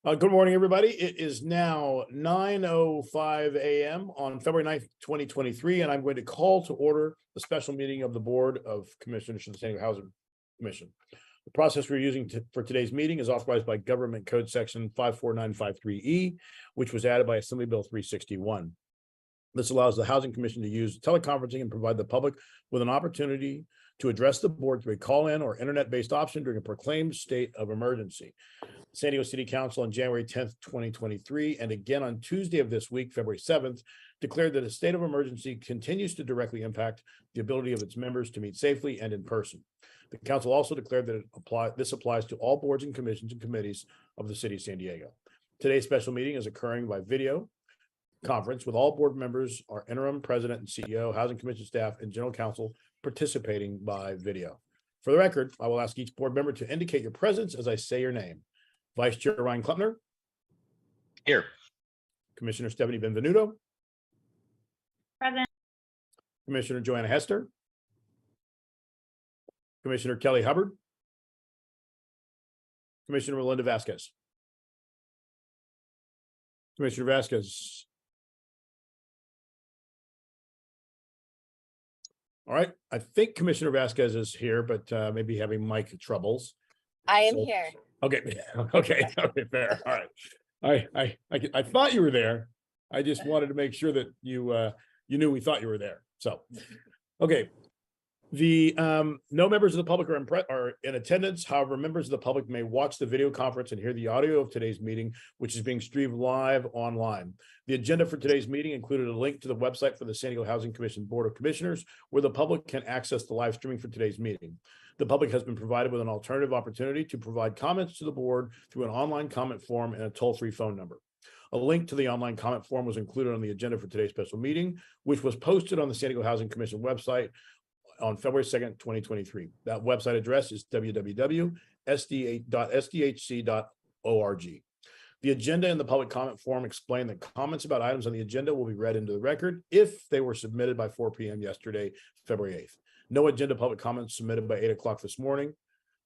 Good morning, everybody. It is now 9:05 a.m. on February 9th, 2023, and I'm going to call to order the special meeting of the Board of Commissioners of the San Diego Housing Commission. The process we're using for today's meeting is authorized by Government Code Section 54953E, which was added by Assembly Bill 361. This allows the Housing Commission to use teleconferencing and provide the public with an opportunity to address the board through a call-in or internet-based option during a proclaimed state of emergency. San Diego City Council on January 10th, 2023, and again on Tuesday of this week, February 7th, declared that a state of emergency continues to directly impact the ability of its members to meet safely and in person. The council also declared that this applies to all boards and commissions and committees of the city of San Diego. Today's special meeting is occurring by video conference with all board members, our interim president and CEO, housing commission staff, and general counsel participating by video. For the record, I will ask each board member to indicate your presence as I say your name. Vice Chair Ryan Klepner. Here. Commissioner Stephanie Benvenuto. Present. Commissioner Joanna Hester. Commissioner Kelly Hubbard. Commissioner Melinda Vasquez. Commissioner Vasquez. All right, I think Commissioner Vasquez is here, but maybe having mic troubles. I am here. Okay, okay, fair. All right. I thought you were there. I just wanted to make sure that you knew we thought you were there. So, okay. The no members of the public are in attendance. However, members of the public may watch the video conference and hear the audio of today's meeting, which is being streamed live online. The agenda for today's meeting included a link to the website for the San Diego Housing Commission Board of Commissioners, where the public can access the live streaming for today's meeting. The public has been provided with an alternative opportunity to provide comments to the board through an online comment form and a toll-free phone number. A link to the online comment form was included on the agenda for today's special meeting, which was posted on the San Diego Housing Commission website on February 2nd, 2023. That website address is www.sdhc.org. The agenda and the public comment form explain that comments about items on the agenda will be read into the record if they were submitted by 4 p.m. yesterday, February 8th. No agenda public comments submitted by 8 o'clock this morning.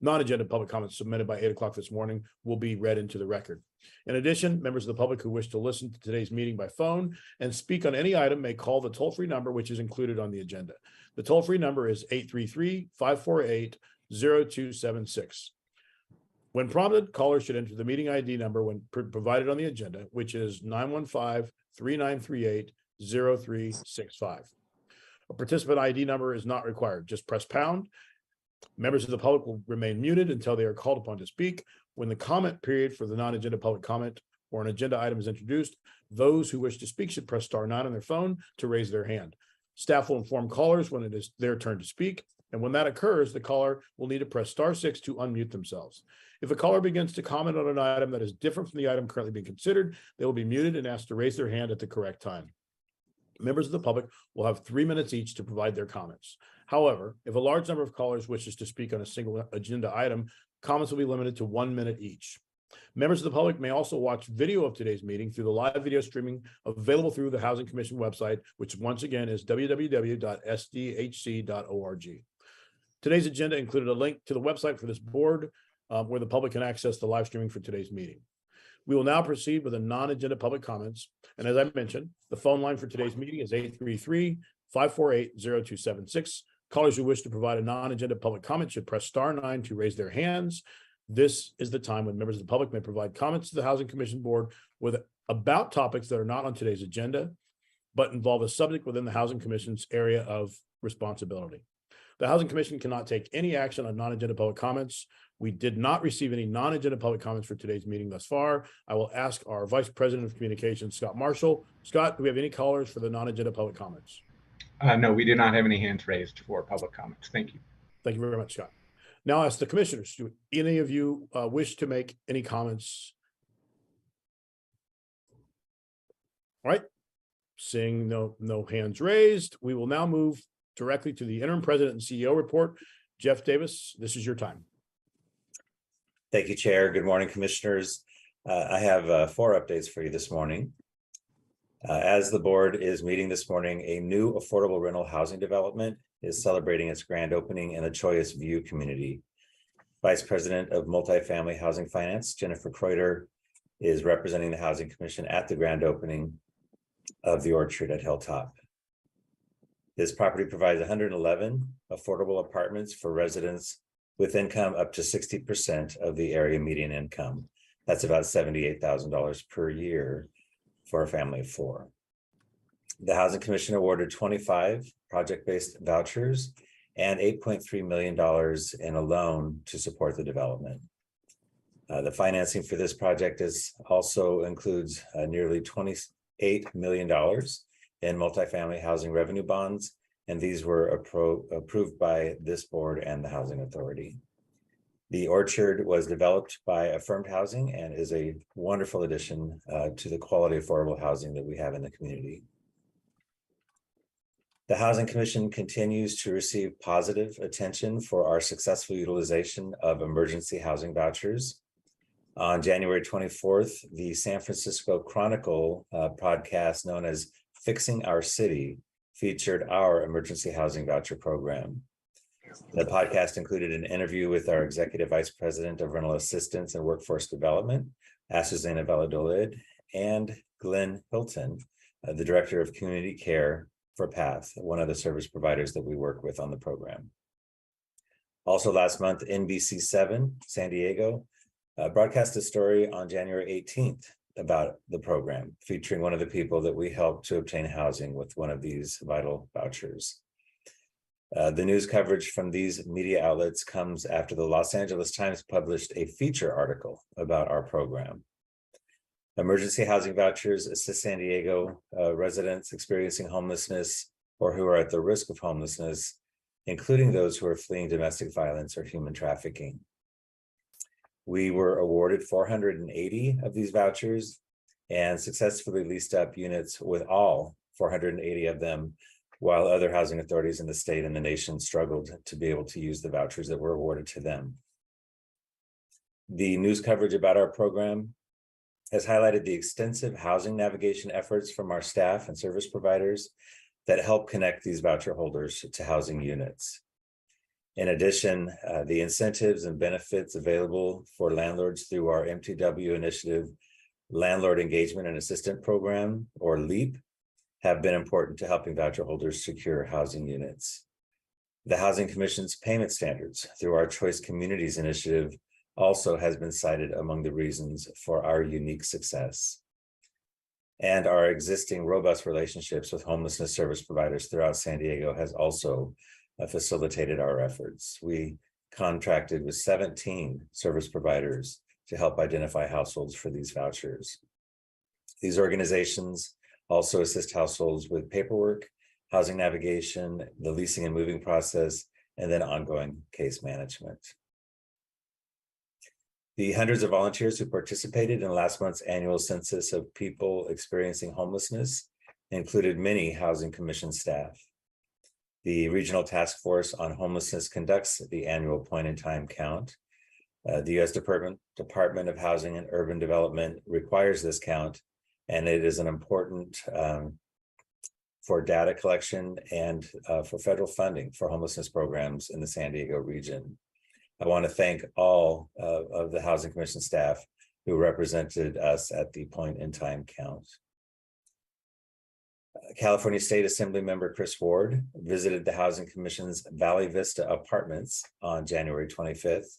Non-agenda public comments submitted by 8 o'clock this morning will be read into the record. In addition, members of the public who wish to listen to today's meeting by phone and speak on any item may call the toll-free number, which is included on the agenda. The toll-free number is 833-548-0276. When prompted, callers should enter the meeting ID number when provided on the agenda, which is 915-3938-0365. A participant ID number is not required. Just press pound. Members of the public will remain muted until they are called upon to speak. When the comment period for the non-agenda public comment or an agenda item is introduced, those who wish to speak should press *9 on their phone to raise their hand. Staff will inform callers when it is their turn to speak, and when that occurs, the caller will need to press *6 to unmute themselves. If a caller begins to comment on an item that is different from the item currently being considered, they will be muted and asked to raise their hand at the correct time. Members of the public will have 3 minutes each to provide their comments. However, if a large number of callers wishes to speak on a single agenda item, comments will be limited to 1 minute each. Members of the public may also watch video of today's meeting through the live video streaming available through the Housing Commission website, which once again is www.sdhc.org. Today's agenda included a link to the website for this board where the public can access the live streaming for today's meeting. We will now proceed with the non-agenda public comments. And as I mentioned, the phone line for today's meeting is 833-548-0276. Callers who wish to provide a non-agenda public comment should press *9 to raise their hands. This is the time when members of the public may provide comments to the Housing Commission Board about topics that are not on today's agenda, but involve a subject within the Housing Commission's area of responsibility. The Housing Commission cannot take any action on non-agenda public comments. We did not receive any non-agenda public comments for today's meeting thus far. I will ask our Vice President of Communications, Scott Marshall. Scott, do we have any callers for the non-agenda public comments? No, we do not have any hands raised for public comments. Thank you. Thank you very much, Scott. Now I'll ask the commissioners, do any of you wish to make any comments? All right, seeing no hands raised, we will now move directly to the interim president and CEO report. Jeff Davis, this is your time. Thank you, Chair. Good morning, commissioners. I have 4 updates for you this morning. As the board is meeting this morning, a new affordable rental housing development is celebrating its grand opening in the Choice View community. Vice President of Multifamily Housing Finance, Jennifer Kreuter, is representing the Housing Commission at the grand opening of the Orchard at Hilltop. This property provides 111 affordable apartments for residents with income up to 60% of the area median income. That's about $78,000 per year for a family of four. The Housing Commission awarded 25 project-based vouchers and $8.3 million in a loan to support the development. The financing for this project also includes nearly $28 million in multifamily housing revenue bonds, and these were approved by this board and the Housing Authority. The Orchard was developed by Affirmed Housing and is a wonderful addition to the quality affordable housing that we have in the community. The Housing Commission continues to receive positive attention for our successful utilization of emergency housing vouchers. On January 24th, the San Francisco Chronicle podcast known as Fixing Our City featured our emergency housing voucher program. The podcast included an interview with our Executive Vice President of Rental Assistance and Workforce Development, Azucena Valladolid, and Glenn Hilton, the Director of Community Care for PATH, one of the service providers that we work with on the program. Also last month, NBC7 San Diego broadcast a story on January 18th about the program, featuring one of the people that we helped to obtain housing with one of these vital vouchers. The news coverage from these media outlets comes after the Los Angeles Times published a feature article about our program. Emergency housing vouchers assist San Diego residents experiencing homelessness or who are at the risk of homelessness, including those who are fleeing domestic violence or human trafficking. We were awarded 480 of these vouchers and successfully leased up units with all 480 of them, while other housing authorities in the state and the nation struggled to be able to use the vouchers that were awarded to them. The news coverage about our program has highlighted the extensive housing navigation efforts from our staff and service providers that help connect these voucher holders to housing units. In addition, the incentives and benefits available for landlords through our MTW initiative, Landlord Engagement and Assistance Program, or LEAP, have been important to helping voucher holders secure housing units. The Housing Commission's payment standards through our Choice Communities initiative also has been cited among the reasons for our unique success. And our existing robust relationships with homelessness service providers throughout San Diego has also facilitated our efforts. We contracted with 17 service providers to help identify households for these vouchers. These organizations also assist households with paperwork, housing navigation, the leasing and moving process, and then ongoing case management. The hundreds of volunteers who participated in last month's annual census of people experiencing homelessness included many Housing Commission staff. The Regional Task Force on Homelessness conducts the annual point-in-time count. The U.S. Department of Housing and Urban Development requires this count, and it is an important for data collection and for federal funding for homelessness programs in the San Diego region. I want to thank all of the Housing Commission staff who represented us at the point-in-time count. California State Assembly member Chris Ward visited the Housing Commission's Valley Vista Apartments on January 25th.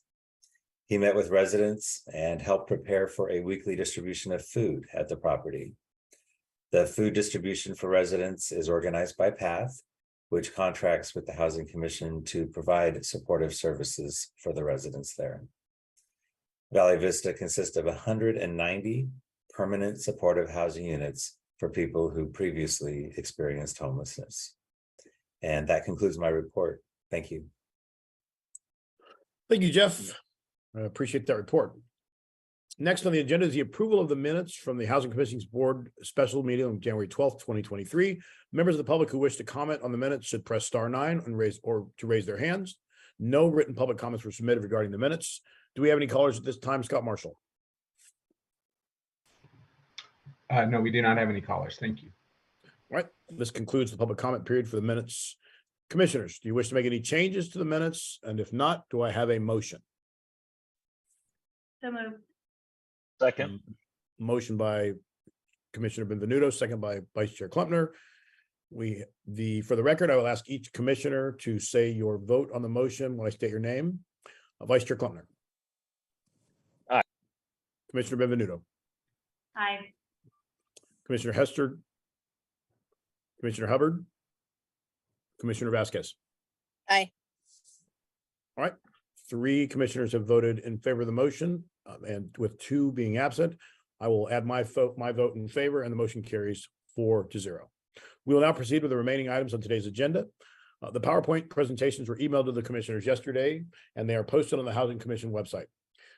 He met with residents and helped prepare for a weekly distribution of food at the property. The food distribution for residents is organized by PATH, which contracts with the Housing Commission to provide supportive services for the residents there. Valley Vista consists of 190 permanent supportive housing units for people who previously experienced homelessness. And that concludes my report. Thank you. Thank you, Jeff. I appreciate that report. Next on the agenda is the approval of the minutes from the Housing Commission's Board special meeting on January 12th, 2023. Members of the public who wish to comment on the minutes should press *9 and raise their hands. No written public comments were submitted regarding the minutes. Do we have any callers at this time? Scott Marshall. No, we do not have any callers. Thank you. All right, this concludes the public comment period for the minutes. Commissioners, do you wish to make any changes to the minutes? And if not, do I have a motion? So moved. Second. Motion by Commissioner Benvenuto, second by Vice Chair Klumpner. For the record, I will ask each commissioner to say your vote on the motion when I state your name. Vice Chair Klumpner. Aye. Commissioner Benvenuto. Aye. Commissioner Hester. Commissioner Hubbard. Commissioner Vasquez. Aye. All right, 3 commissioners have voted in favor of the motion, and with 2 being absent, I will add my vote in favor, and the motion carries 4-0. We will now proceed with the remaining items on today's agenda. The PowerPoint presentations were emailed to the commissioners yesterday, and they are posted on the Housing Commission website.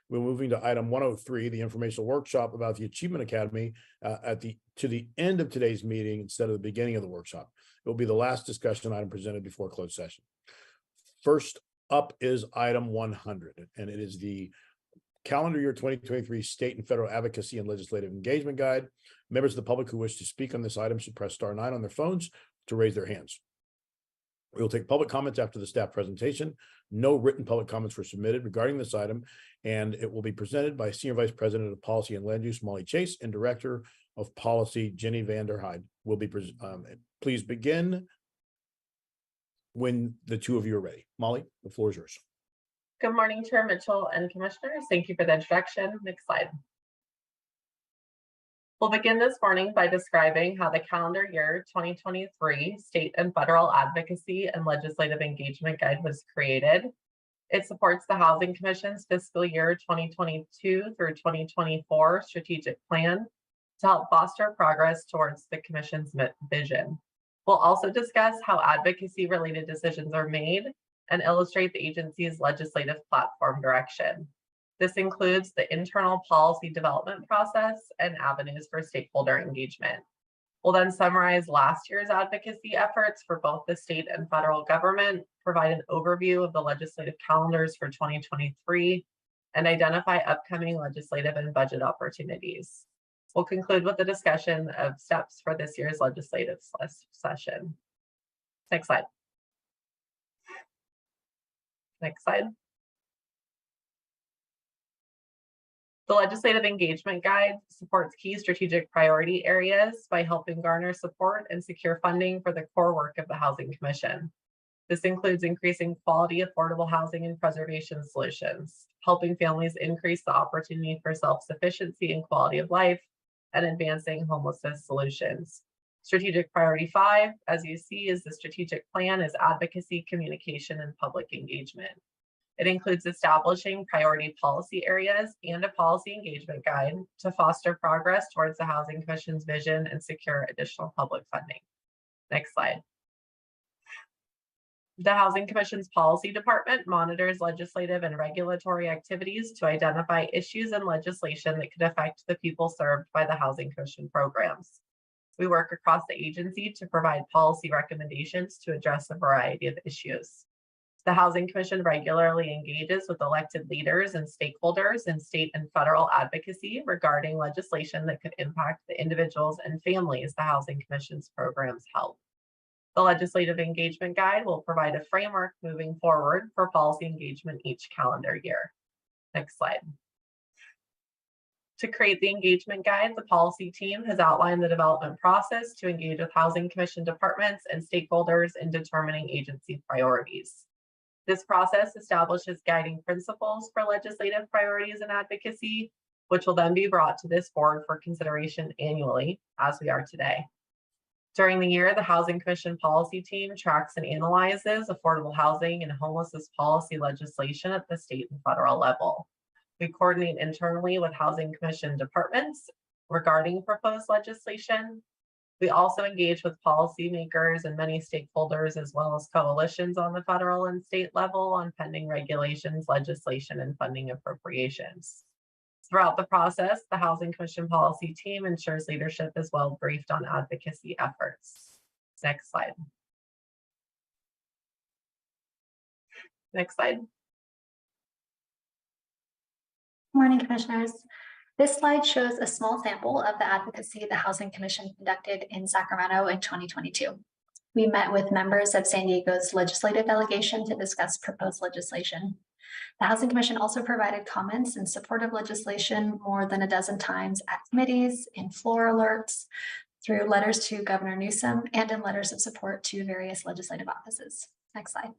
We're moving to item 103, the informational workshop about the Achievement Academy to the end of today's meeting instead of the beginning of the workshop. It will be the last discussion item presented before closed session. First up is item 100, and it is the calendar year 2023 state and federal advocacy and legislative engagement guide. Members of the public who wish to speak on this item should press *9 on their phones to raise their hands. We will take public comments after the staff presentation. No written public comments were submitted regarding this item, and it will be presented by Senior Vice President of Policy and Land Use, Molly Chase, and Director of Policy, Jenny Vanderhyde. Please begin when the 2 of you are ready. Molly, the floor is yours. Good morning, Chair Mitchell and Commissioners. Thank you for the introduction. Next slide. We'll begin this morning by describing how the calendar year 2023 state and federal advocacy and legislative engagement guide was created. It supports the Housing Commission's fiscal year 2022 through 2024 strategic plan to help foster progress towards the Commission's vision. We'll also discuss how advocacy-related decisions are made and illustrate the agency's legislative platform direction. This includes the internal policy development process and avenues for stakeholder engagement. We'll then summarize last year's advocacy efforts for both the state and federal government, provide an overview of the legislative calendars for 2023, and identify upcoming legislative and budget opportunities. We'll conclude with a discussion of steps for this year's legislative session. Next slide. Next slide. The Legislative Engagement Guide supports key strategic priority areas by helping garner support and secure funding for the core work of the Housing Commission. This includes increasing quality, affordable housing and preservation solutions, helping families increase the opportunity for self-sufficiency and quality of life, and advancing homelessness solutions. Strategic Priority 5, as you see, is the strategic plan is advocacy, communication, and public engagement. It includes establishing priority policy areas and a policy engagement guide to foster progress towards the Housing Commission's vision and secure additional public funding. Next slide. The Housing Commission's Policy Department monitors legislative and regulatory activities to identify issues and legislation that could affect the people served by the Housing Commission programs. We work across the agency to provide policy recommendations to address a variety of issues. The Housing Commission regularly engages with elected leaders and stakeholders in state and federal advocacy regarding legislation that could impact the individuals and families the Housing Commission's programs help. The Legislative Engagement Guide will provide a framework moving forward for policy engagement each calendar year. Next slide. To create the engagement guide, the policy team has outlined the development process to engage with Housing Commission departments and stakeholders in determining agency priorities. This process establishes guiding principles for legislative priorities and advocacy, which will then be brought to this board for consideration annually, as we are today. During the year, the Housing Commission policy team tracks and analyzes affordable housing and homelessness policy legislation at the state and federal level. We coordinate internally with Housing Commission departments regarding proposed legislation. We also engage with policymakers and many stakeholders, as well as coalitions on the federal and state level on pending regulations, legislation, and funding appropriations. Throughout the process, the Housing Commission policy team ensures leadership is well briefed on advocacy efforts. Next slide. Next slide. Morning, Commissioners. This slide shows a small sample of the advocacy the Housing Commission conducted in Sacramento in 2022. We met with members of San Diego's legislative delegation to discuss proposed legislation. The Housing Commission also provided comments in support of legislation more than a dozen times at committees, in floor alerts, through letters to Governor Newsom, and in letters of support to various legislative offices. Next slide.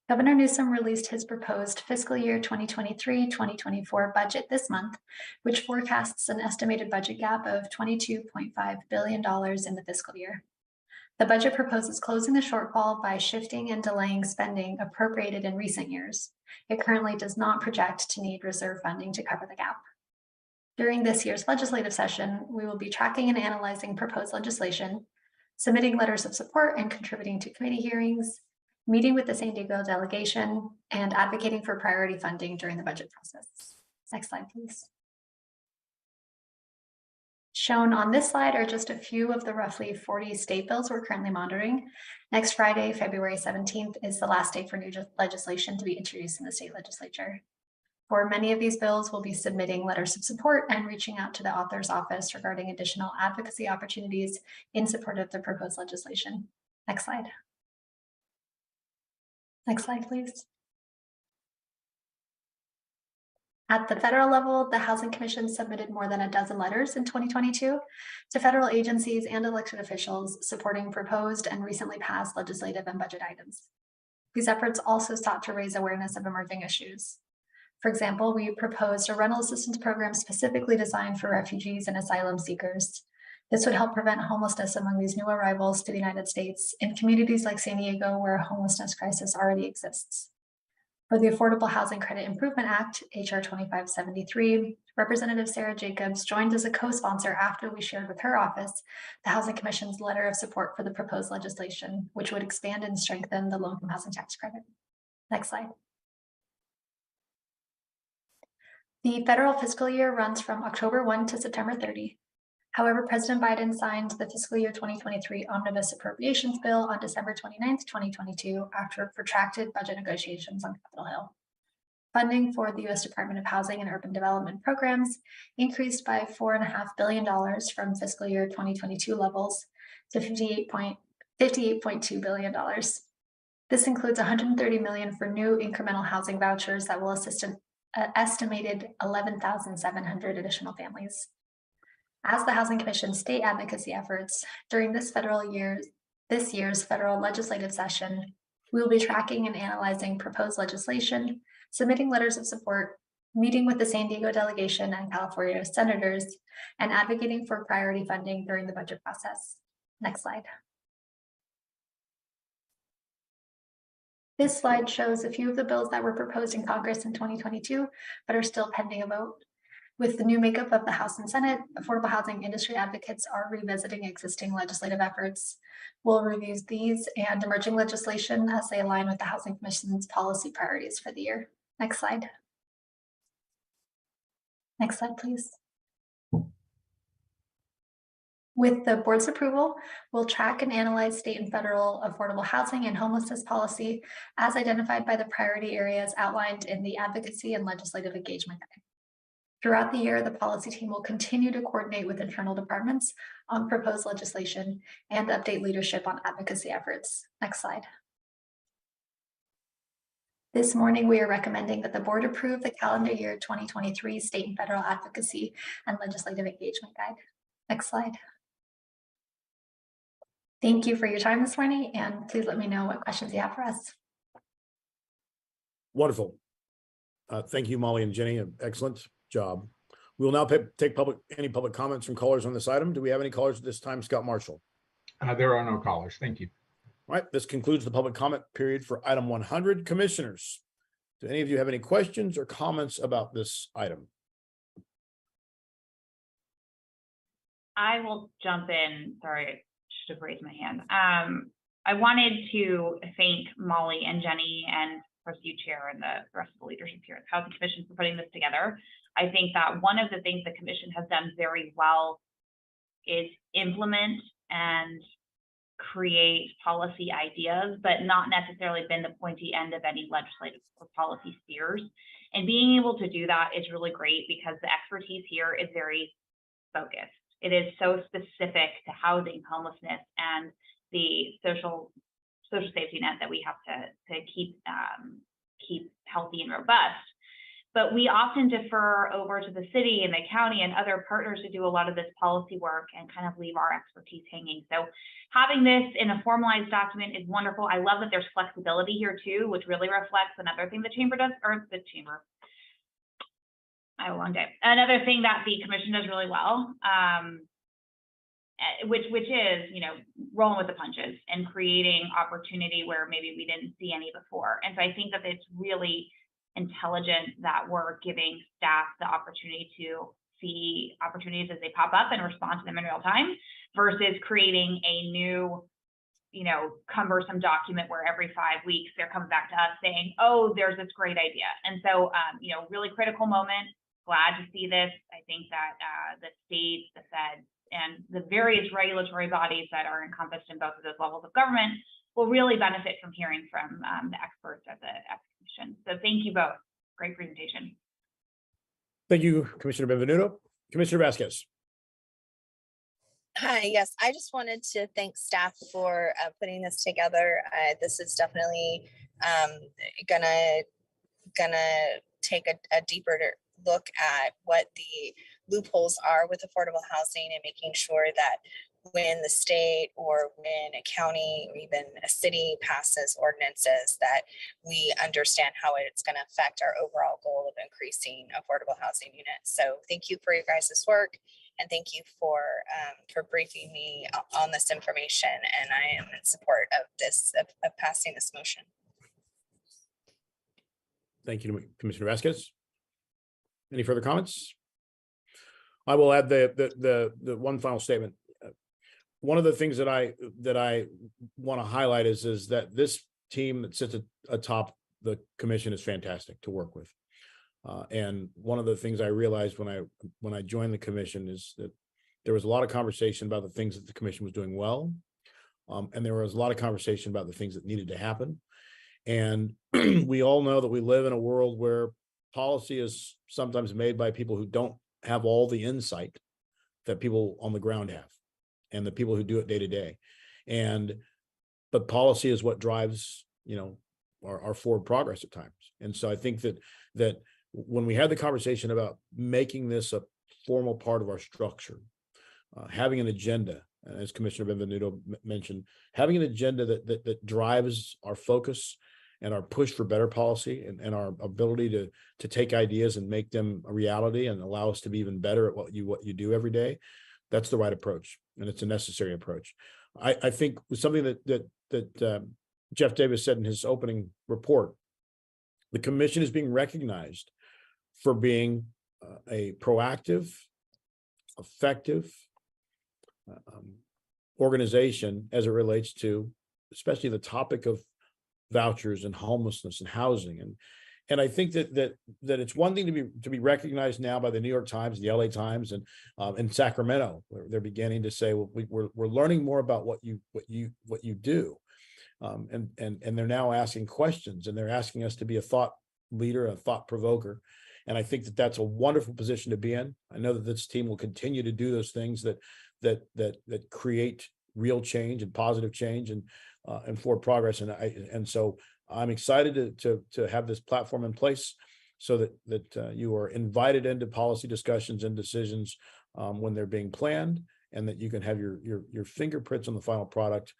Governor Newsom released his proposed fiscal year 2023-2024 budget this month, which forecasts an estimated budget gap of $22.5 billion in the fiscal year. The budget proposes closing the shortfall by shifting and delaying spending appropriated in recent years. It currently does not project to need reserve funding to cover the gap. During this year's legislative session, we will be tracking and analyzing proposed legislation, submitting letters of support and contributing to committee hearings, meeting with the San Diego delegation, and advocating for priority funding during the budget process. Next slide, please. Shown on this slide are just a few of the roughly 40 state bills we're currently monitoring. Next Friday, February 17th, is the last day for new legislation to be introduced in the state legislature. For many of these bills, we'll be submitting letters of support and reaching out to the author's office regarding additional advocacy opportunities in support of the proposed legislation. Next slide. Next slide, please. At the federal level, the Housing Commission submitted more than a dozen letters in 2022 to federal agencies and elected officials supporting proposed and recently passed legislative and budget items. These efforts also sought to raise awareness of emerging issues. For example, we proposed a rental assistance program specifically designed for refugees and asylum seekers. This would help prevent homelessness among these new arrivals to the United States in communities like San Diego, where a homelessness crisis already exists. For the Affordable Housing Credit Improvement Act, HR 2573, Representative Sarah Jacobs joined as a co-sponsor after we shared with her office the Housing Commission's letter of support for the proposed legislation, which would expand and strengthen the low-income housing tax credit. Next slide. The federal fiscal year runs from October 1 to September 30. However, President Biden signed the fiscal year 2023 Omnibus Appropriations Bill on December 29, 2022, after protracted budget negotiations on Capitol Hill. Funding for the U.S. Department of Housing and Urban Development programs increased by $4.5 billion from fiscal year 2022 levels to $58.2 billion. This includes $130 million for new incremental housing vouchers that will assist an estimated 11,700 additional families. As the Housing Commission's state advocacy efforts during this year's federal legislative session, we will be tracking and analyzing proposed legislation, submitting letters of support, meeting with the San Diego delegation and California senators, and advocating for priority funding during the budget process. Next slide. This slide shows a few of the bills that were proposed in Congress in 2022, but are still pending a vote. With the new makeup of the House and Senate, affordable housing industry advocates are revisiting existing legislative efforts. We'll review these and emerging legislation as they align with the Housing Commission's policy priorities for the year. Next slide. Next slide, please. With the board's approval, we'll track and analyze state and federal affordable housing and homelessness policy as identified by the priority areas outlined in the advocacy and legislative engagement guide. Throughout the year, the policy team will continue to coordinate with internal departments on proposed legislation and update leadership on advocacy efforts. Next slide. This morning, we are recommending that the board approve the calendar year 2023 state and federal advocacy and legislative engagement guide. Next slide. Thank you for your time this morning, and please let me know what questions you have for us. Wonderful. Thank you, Molly and Jenny. Excellent job. We will now take any public comments from callers on this item. Do we have any callers at this time, Scott Marshall? There are no callers. Thank you. All right, this concludes the public comment period for item 100. Commissioners, do any of you have any questions or comments about this item? I will jump in. Sorry, I should have raised my hand. I wanted to thank Molly and Jenny and of course you, Chair, and the rest of the leadership here at the Housing Commission for putting this together. I think that one of the things the Commission has done very well is implement and create policy ideas, but not necessarily been the pointy end of any legislative or policy spheres. And being able to do that is really great because the expertise here is very focused. It is so specific to housing, homelessness, and the social social safety net that we have to keep healthy and robust. But we often defer over to the city and the county and other partners to do a lot of this policy work and kind of leave our expertise hanging. So having this in a formalized document is wonderful. I love that there's flexibility here too, which really reflects another thing the chamber does, or the chamber. I have a long day. Another thing that the commission does really well, which is, you know, rolling with the punches and creating opportunity where maybe we didn't see any before. And so I think that it's really intelligent that we're giving staff the opportunity to see opportunities as they pop up and respond to them in real time versus creating a new, you know, cumbersome document where every 5 weeks they're coming back to us saying, oh, there's this great idea. And so, you know, really critical moment. Glad to see this. I think that the state, the feds, and the various regulatory bodies that are encompassed in both of those levels of government will really benefit from hearing from the experts at the commission. So thank you both. Great presentation. Thank you, Commissioner Benvenuto. Commissioner Vasquez. Hi, yes, I just wanted to thank staff for putting this together. This is definitely gonna take a deeper look at what the loopholes are with affordable housing and making sure that when the state or when a county or even a city passes ordinances, that we understand how it's going to affect our overall goal of increasing affordable housing units. So thank you for your guys' work, and thank you for briefing me on this information. And I am in support of this, of passing this motion. Thank you, Commissioner Vasquez. Any further comments? I will add the one final statement. One of the things that I want to highlight is that this team that sits atop the commission is fantastic to work with. And one of the things I realized when I joined the commission is that there was a lot of conversation about the things that the commission was doing well. And there was a lot of conversation about the things that needed to happen. And we all know that we live in a world where policy is sometimes made by people who don't have all the insight that people on the ground have, and the people who do it day to day. But policy is what drives, you know, our forward progress at times. And so I think that when we had the conversation about making this a formal part of our structure, having an agenda, as Commissioner Benvenuto mentioned, having an agenda that drives our focus and our push for better policy and our ability to take ideas and make them a reality and allow us to be even better at what you do every day, that's the right approach, and it's a necessary approach. I think something that Jeff Davis said in his opening report, the commission is being recognized for being a proactive, effective organization as it relates to especially the topic of vouchers and homelessness and housing. And I think that it's one thing to be recognized now by the New York Times, the LA Times, and in Sacramento, where they're beginning to say, well, we're learning more about what you do, and they're now asking questions, and they're asking us to be a thought leader, a thought provoker, and I think that that's a wonderful position to be in. I know that this team will continue to do those things that create real change and positive change and forward progress, and so I'm excited to have this platform in place so that you are invited into policy discussions and decisions when they're being planned, and that you can have your fingerprints on the final product,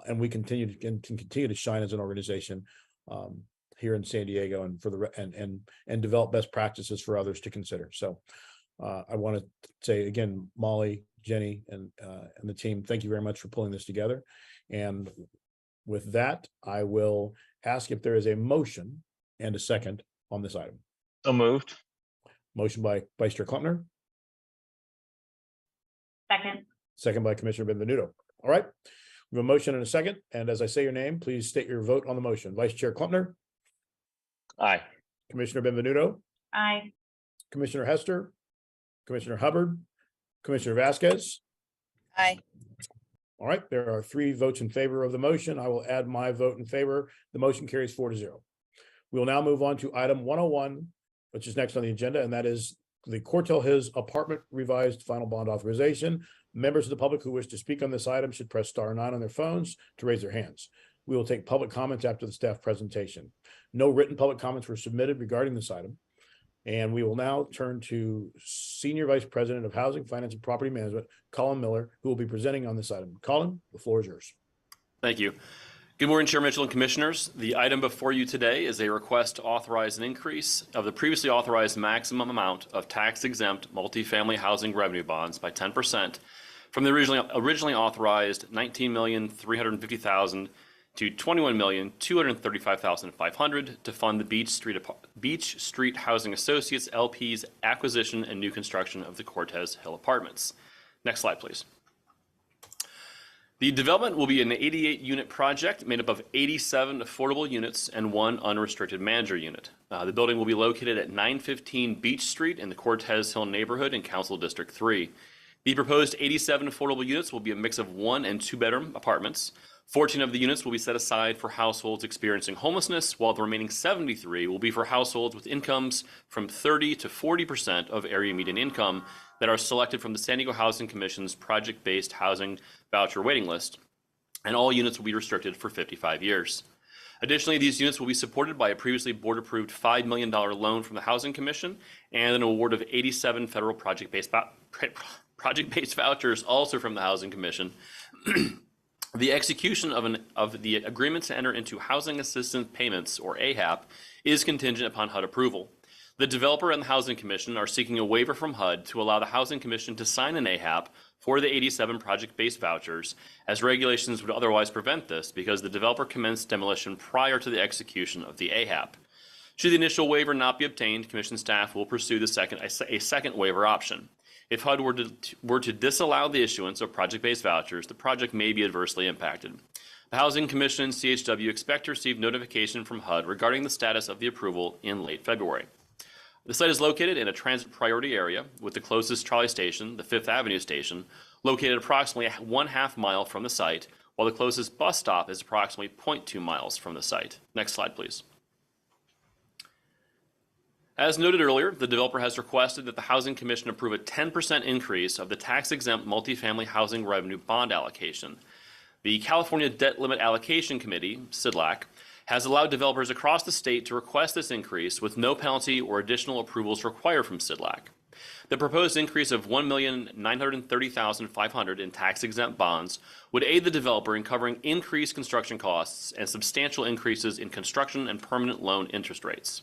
and we can continue to shine as an organization here in San Diego, and and develop best practices for others to consider. So I want to say again, Molly, Jenny, and the team, thank you very much for pulling this together. And with that, I will ask if there is a motion and a second on this item. So moved. Motion by Vice Chair Klumpner. Second. Second by Commissioner Benvenuto. All right. We have a motion and a second. And as I say your name, please state your vote on the motion. Vice Chair Klumpner. Aye. Commissioner Benvenuto. Aye. Commissioner Hester. Commissioner Hubbard. Commissioner Vasquez. Aye. All right, there are 3 votes in favor of the motion. I will add my vote in favor. The motion carries 4-0. We will now move on to item 101, which is next on the agenda, and that is the Cortell Hills Apartment Revised Final Bond Authorization. Members of the public who wish to speak on this item should press *9 on their phones to raise their hands. We will take public comments after the staff presentation. No written public comments were submitted regarding this item. And we will now turn to Senior Vice President of Housing, Finance, and Property Management, Colin Miller, who will be presenting on this item. Colin, the floor is yours. Thank you. Good morning, Chair Mitchell and Commissioners. The item before you today is a request to authorize an increase of the previously authorized maximum amount of tax-exempt multifamily housing revenue bonds by 10% from the originally authorized $19,350,000 to $21,235,500 to fund the Beach Street Housing Associates LP's acquisition and new construction of the Cortez Hill Apartments. Next slide, please. The development will be an 88-unit project made up of 87 affordable units and 1 unrestricted manager unit. The building will be located at 915 Beach Street in the Cortez Hill neighborhood in Council District 3. The proposed 87 affordable units will be a mix of 1- and 2-bedroom apartments. 14 of the units will be set aside for households experiencing homelessness, while the remaining 73 will be for households with incomes from 30 to 40% of area median income that are selected from the San Diego Housing Commission's project-based housing voucher waiting list, and all units will be restricted for 55 years. Additionally, these units will be supported by a previously board-approved $5 million loan from the Housing Commission and an award of 87 federal project-based vouchers also from the Housing Commission. The execution of the agreement to enter into Housing Assistance Payments, or AHAP, is contingent upon HUD approval. The developer and the Housing Commission are seeking a waiver from HUD to allow the Housing Commission to sign an AHAP for the 87 project-based vouchers, as regulations would otherwise prevent this because the developer commenced demolition prior to the execution of the AHAP. Should the initial waiver not be obtained, Commission staff will pursue a second waiver option. If HUD were to disallow the issuance of project-based vouchers, the project may be adversely impacted. The Housing Commission and CHW expect to receive notification from HUD regarding the status of the approval in late February. The site is located in a transit priority area with the closest trolley station, the 5th Avenue station, located approximately 1/2 mile from the site, while the closest bus stop is approximately 0.2 miles from the site. Next slide, please. As noted earlier, the developer has requested that the Housing Commission approve a 10% increase of the tax-exempt multifamily housing revenue bond allocation. The California Debt Limit Allocation Committee, CDLAC, has allowed developers across the state to request this increase with no penalty or additional approvals required from CDLAC. The proposed increase of $1,930,500 in tax-exempt bonds would aid the developer in covering increased construction costs and substantial increases in construction and permanent loan interest rates.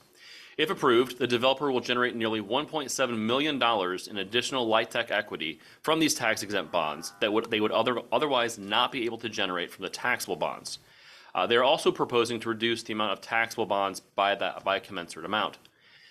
If approved, the developer will generate nearly $1.7 million in additional LIHTC equity from these tax-exempt bonds that they would otherwise not be able to generate from the taxable bonds. They are also proposing to reduce the amount of taxable bonds by a commensurate amount.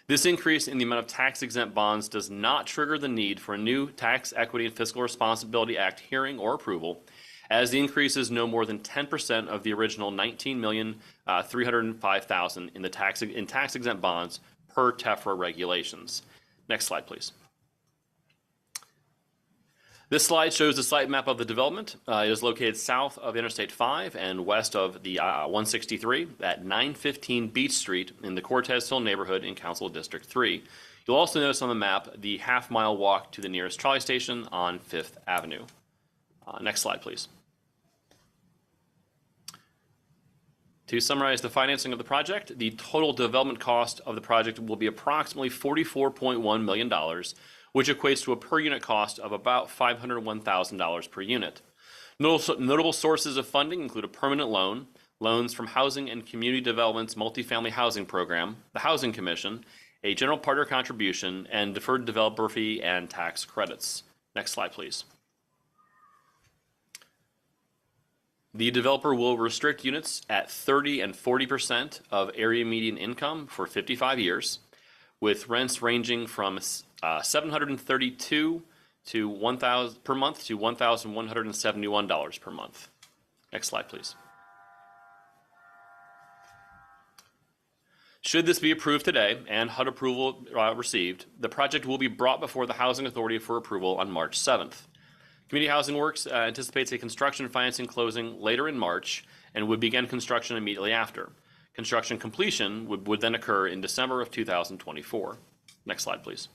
This increase in the amount of tax-exempt bonds does not trigger the need for a new Tax Equity and Fiscal Responsibility Act hearing or approval, as the increase is no more than 10% of the original $19,305,000 in tax-exempt bonds per TEFRA regulations. Next slide, please. This slide shows the site map of the development. It is located south of Interstate 5 and west of the 163 at 915 Beach Street in the Cortez Hill neighborhood in Council District 3. You'll also notice on the map the half-mile walk to the nearest trolley station on 5th Avenue. Next slide, please. To summarize the financing of the project, the total development cost of the project will be approximately $44.1 million, which equates to a per unit cost of about $501,000 per unit. Notable sources of funding include a permanent loan, loans from Housing and Community Development's Multifamily Housing Program, the Housing Commission, a general partner contribution, and deferred developer fee and tax credits. Next slide, please. The developer will restrict units at 30 and 40% of area median income for 55 years, with rents ranging from $732 to $1,000 per month to $1,171 per month. Next slide, please. Should this be approved today and HUD approval received, the project will be brought before the Housing Authority for approval on March 7th. Community Housing Works anticipates a construction financing closing later in March and would begin construction immediately after. Construction completion would then occur in December of 2024. Next slide, please.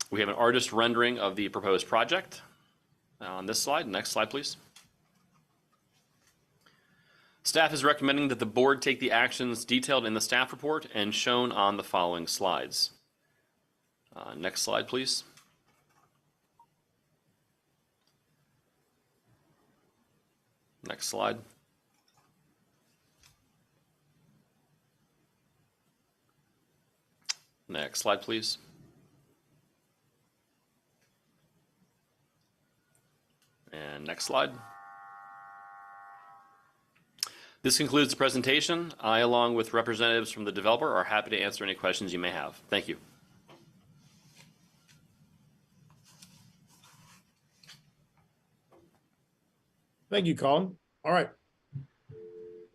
We have an artist rendering of the proposed project on this slide. Next slide, please. Staff is recommending that the board take the actions detailed in the staff report and shown on the following slides. Next slide, please. Next slide. Next slide, please. And next slide. This concludes the presentation. I, along with representatives from the developer, are happy to answer any questions you may have. Thank you. Thank you, Colin. All right.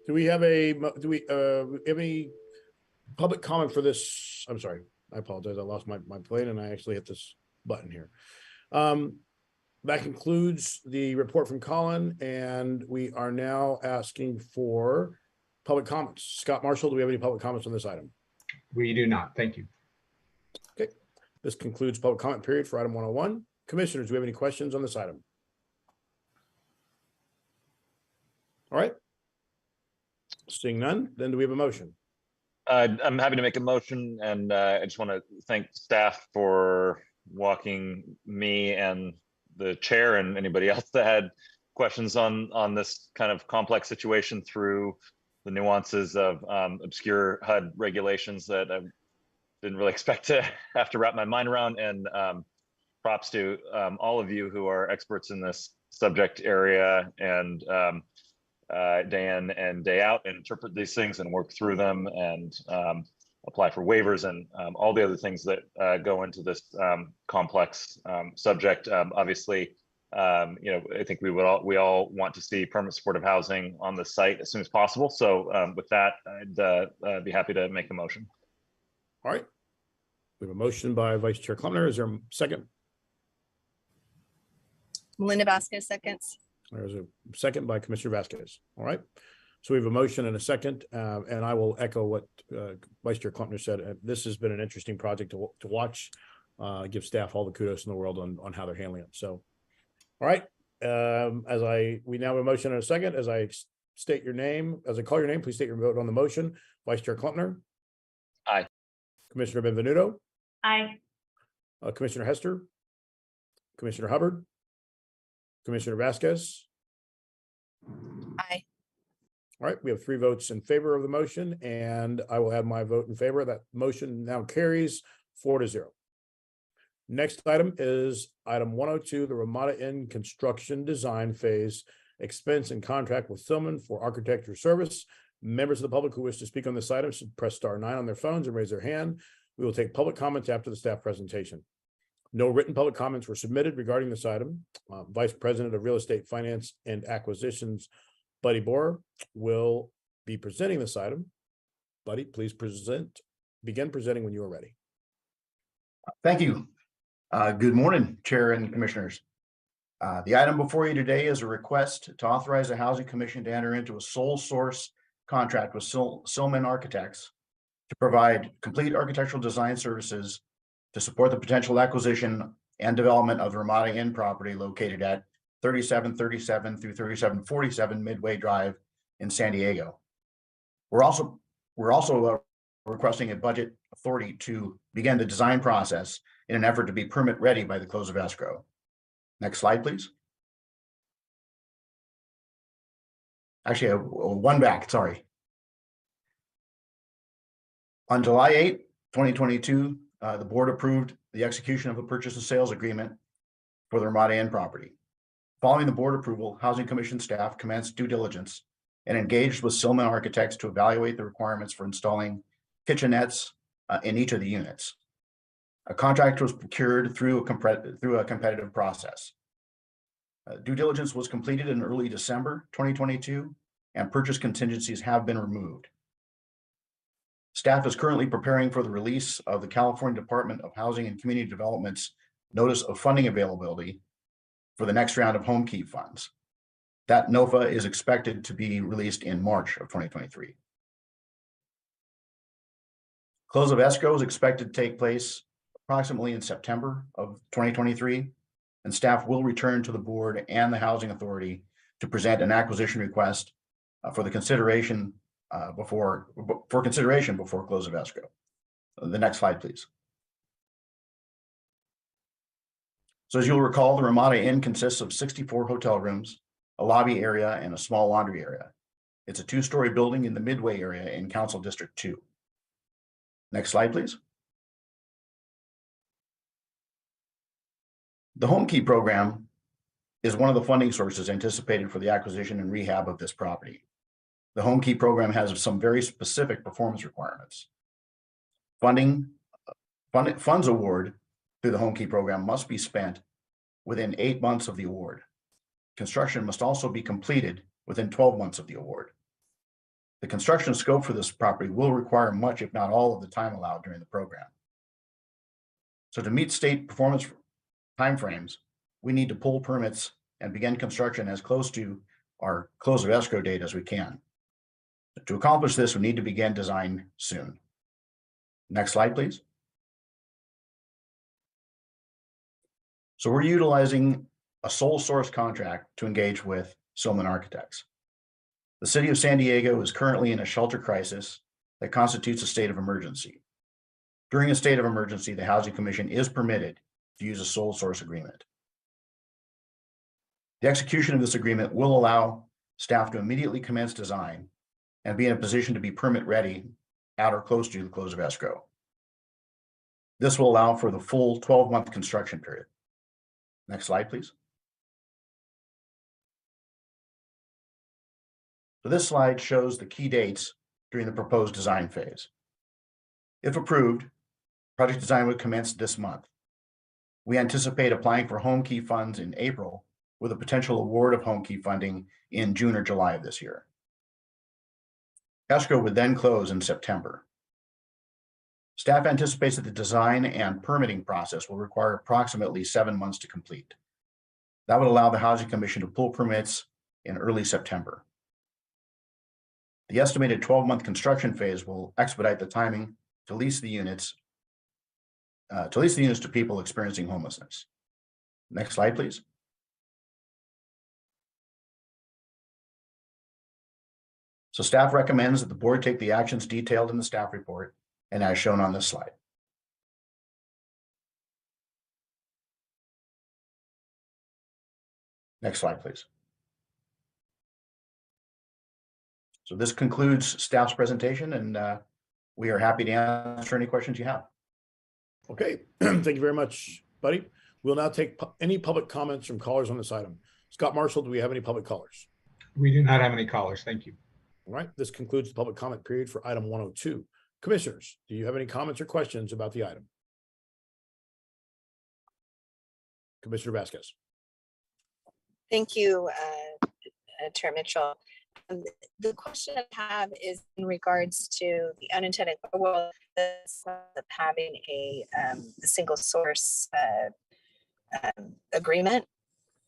Do we have any public comment for this? I'm sorry, I apologize. I lost my plane and I actually hit this button here. That concludes the report from Colin, and we are now asking for public comments. Scott Marshall, do we have any public comments on this item? We do not. Thank you. Okay, this concludes public comment period for item 101. Commissioners, do we have any questions on this item? All right. Seeing none, then do we have a motion? I'm happy to make a motion, and I just want to thank staff for walking me and the chair and anybody else that had questions on this kind of complex situation through the nuances of obscure HUD regulations that I didn't really expect to have to wrap my mind around. And props to all of you who are experts in this subject area and day in and day out and interpret these things and work through them and apply for waivers and all the other things that go into this complex subject. Obviously, I think we all want to see permanent supportive housing on the site as soon as possible. So with that, I'd be happy to make a motion. All right. We have a motion by Vice Chair Klumner. Is there a second? Melinda Vasquez seconds. There's a second by Commissioner Vasquez. All right. So we have a motion and a second, and I will echo what Vice Chair Klumner said. This has been an interesting project to watch. Give staff all the kudos in the world on how they're handling it. So, all right. We now have a motion and a second. As I state your name, as I call your name, please state your vote on the motion. Vice Chair Klumner. Aye. Commissioner Benvenuto. Aye. Commissioner Hester. Commissioner Hubbard. Commissioner Vasquez. Aye. All right, we have 3 votes in favor of the motion, and I will add my vote in favor. That motion now carries 4-0. Next item is item 102, the Ramada Inn construction design phase expense and contract with Silman for architecture service. Members of the public who wish to speak on this item should press *9 on their phones and raise their hand. We will take public comments after the staff presentation. No written public comments were submitted regarding this item. Vice President of Real Estate Finance and Acquisitions, Buddy Borer, will be presenting this item. Buddy, please begin presenting when you are ready. Thank you. Good morning, Chair and Commissioners. The item before you today is a request to authorize the Housing Commission to enter into a sole source contract with Silman Architects to provide complete architectural design services to support the potential acquisition and development of the Ramada Inn property located at 3737 through 3747 Midway Drive in San Diego. We're also requesting a budget authority to begin the design process in an effort to be permit ready by the close of escrow. Next slide, please. Actually, one back, sorry. On July 8, 2022, the board approved the execution of a purchase and sales agreement for the Ramada Inn property. Following the board approval, Housing Commission staff commenced due diligence and engaged with Silman Architects to evaluate the requirements for installing kitchenettes in each of the units. A contract was procured through a competitive process. Due diligence was completed in early December 2022, and purchase contingencies have been removed. Staff is currently preparing for the release of the California Department of Housing and Community Development's Notice of Funding Availability for the next round of home keep funds. That NOFA is expected to be released in March of 2023. Close of escrow is expected to take place approximately in September of 2023, and staff will return to the board and the Housing Authority to present an acquisition request for consideration before close of escrow. The next slide, please. So as you'll recall, the Ramada Inn consists of 64 hotel rooms, a lobby area, and a small laundry area. It's a 2-story building in the Midway area in Council District 2. Next slide, please. The Home Key program is one of the funding sources anticipated for the acquisition and rehab of this property. The Home Key program has some very specific performance requirements. Funds award through the Home Key program must be spent within 8 months of the award. Construction must also be completed within 12 months of the award. The construction scope for this property will require much, if not all, of the time allowed during the program. So to meet state performance timeframes, we need to pull permits and begin construction as close to our close of escrow date as we can. To accomplish this, we need to begin design soon. Next slide, please. So we're utilizing a sole source contract to engage with Silman Architects. The city of San Diego is currently in a shelter crisis that constitutes a state of emergency. During a state of emergency, the Housing Commission is permitted to use a sole source agreement. The execution of this agreement will allow staff to immediately commence design and be in a position to be permit ready at or close to the close of escrow. This will allow for the full 12-month construction period. Next slide, please. So this slide shows the key dates during the proposed design phase. If approved, project design would commence this month. We anticipate applying for Home Key funds in April with a potential award of Home Key funding in June or July of this year. Escrow would then close in September. Staff anticipates that the design and permitting process will require approximately 7 months to complete. That would allow the Housing Commission to pull permits in early September. The estimated 12-month construction phase will expedite the timing to lease the units to people experiencing homelessness. Next slide, please. So staff recommends that the board take the actions detailed in the staff report and as shown on this slide. Next slide, please. So this concludes staff's presentation, and we are happy to answer any questions you have. Okay, thank you very much, buddy. We'll now take any public comments from callers on this item. Scott Marshall, do we have any public callers? We do not have any callers. Thank you. All right, this concludes the public comment period for item 102. Commissioners, do you have any comments or questions about the item? Commissioner Vasquez. Thank you, Chair Mitchell. The question I have is in regards to the unintended, well, having a single source agreement,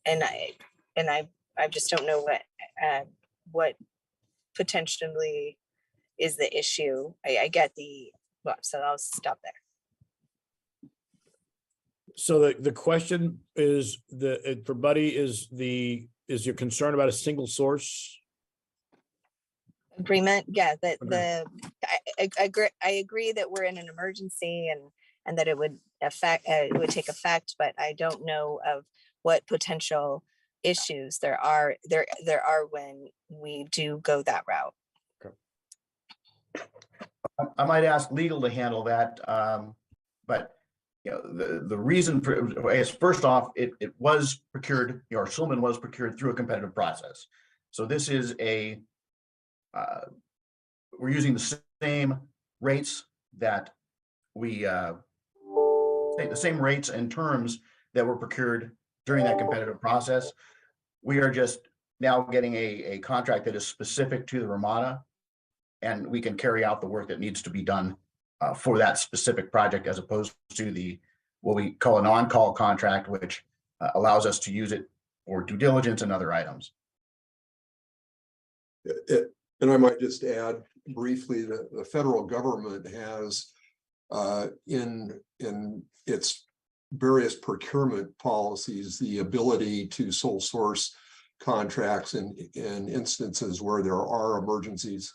and I just don't know what potentially is the issue. I get well, so I'll stop there. So the question is for Buddy is your concern about a single source agreement? Yeah, I agree that we're in an emergency and that it would take effect, but I don't know of what potential issues there are when we do go that route. I might ask legal to handle that, but you know, the reason for is, first off, it was procured, or Silman was procured through a competitive process. So this is we're using the same rates that the same rates and terms that were procured during that competitive process. We are just now getting a contract that is specific to the Ramada, and we can carry out the work that needs to be done for that specific project, as opposed to what we call an on-call contract, which allows us to use it for due diligence and other items. And I might just add briefly that the federal government has in its various procurement policies the ability to sole source contracts in instances where there are emergencies.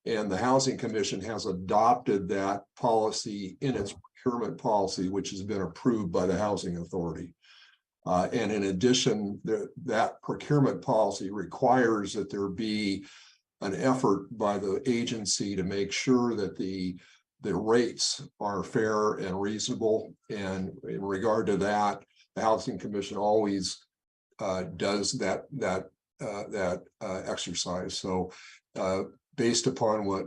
And the Housing Commission has adopted that policy in its procurement policy, which has been approved by the Housing Authority. And in addition, that procurement policy requires that there be an effort by the agency to make sure that the rates are fair and reasonable. And in regard to that, the Housing Commission always does that exercise. So based upon what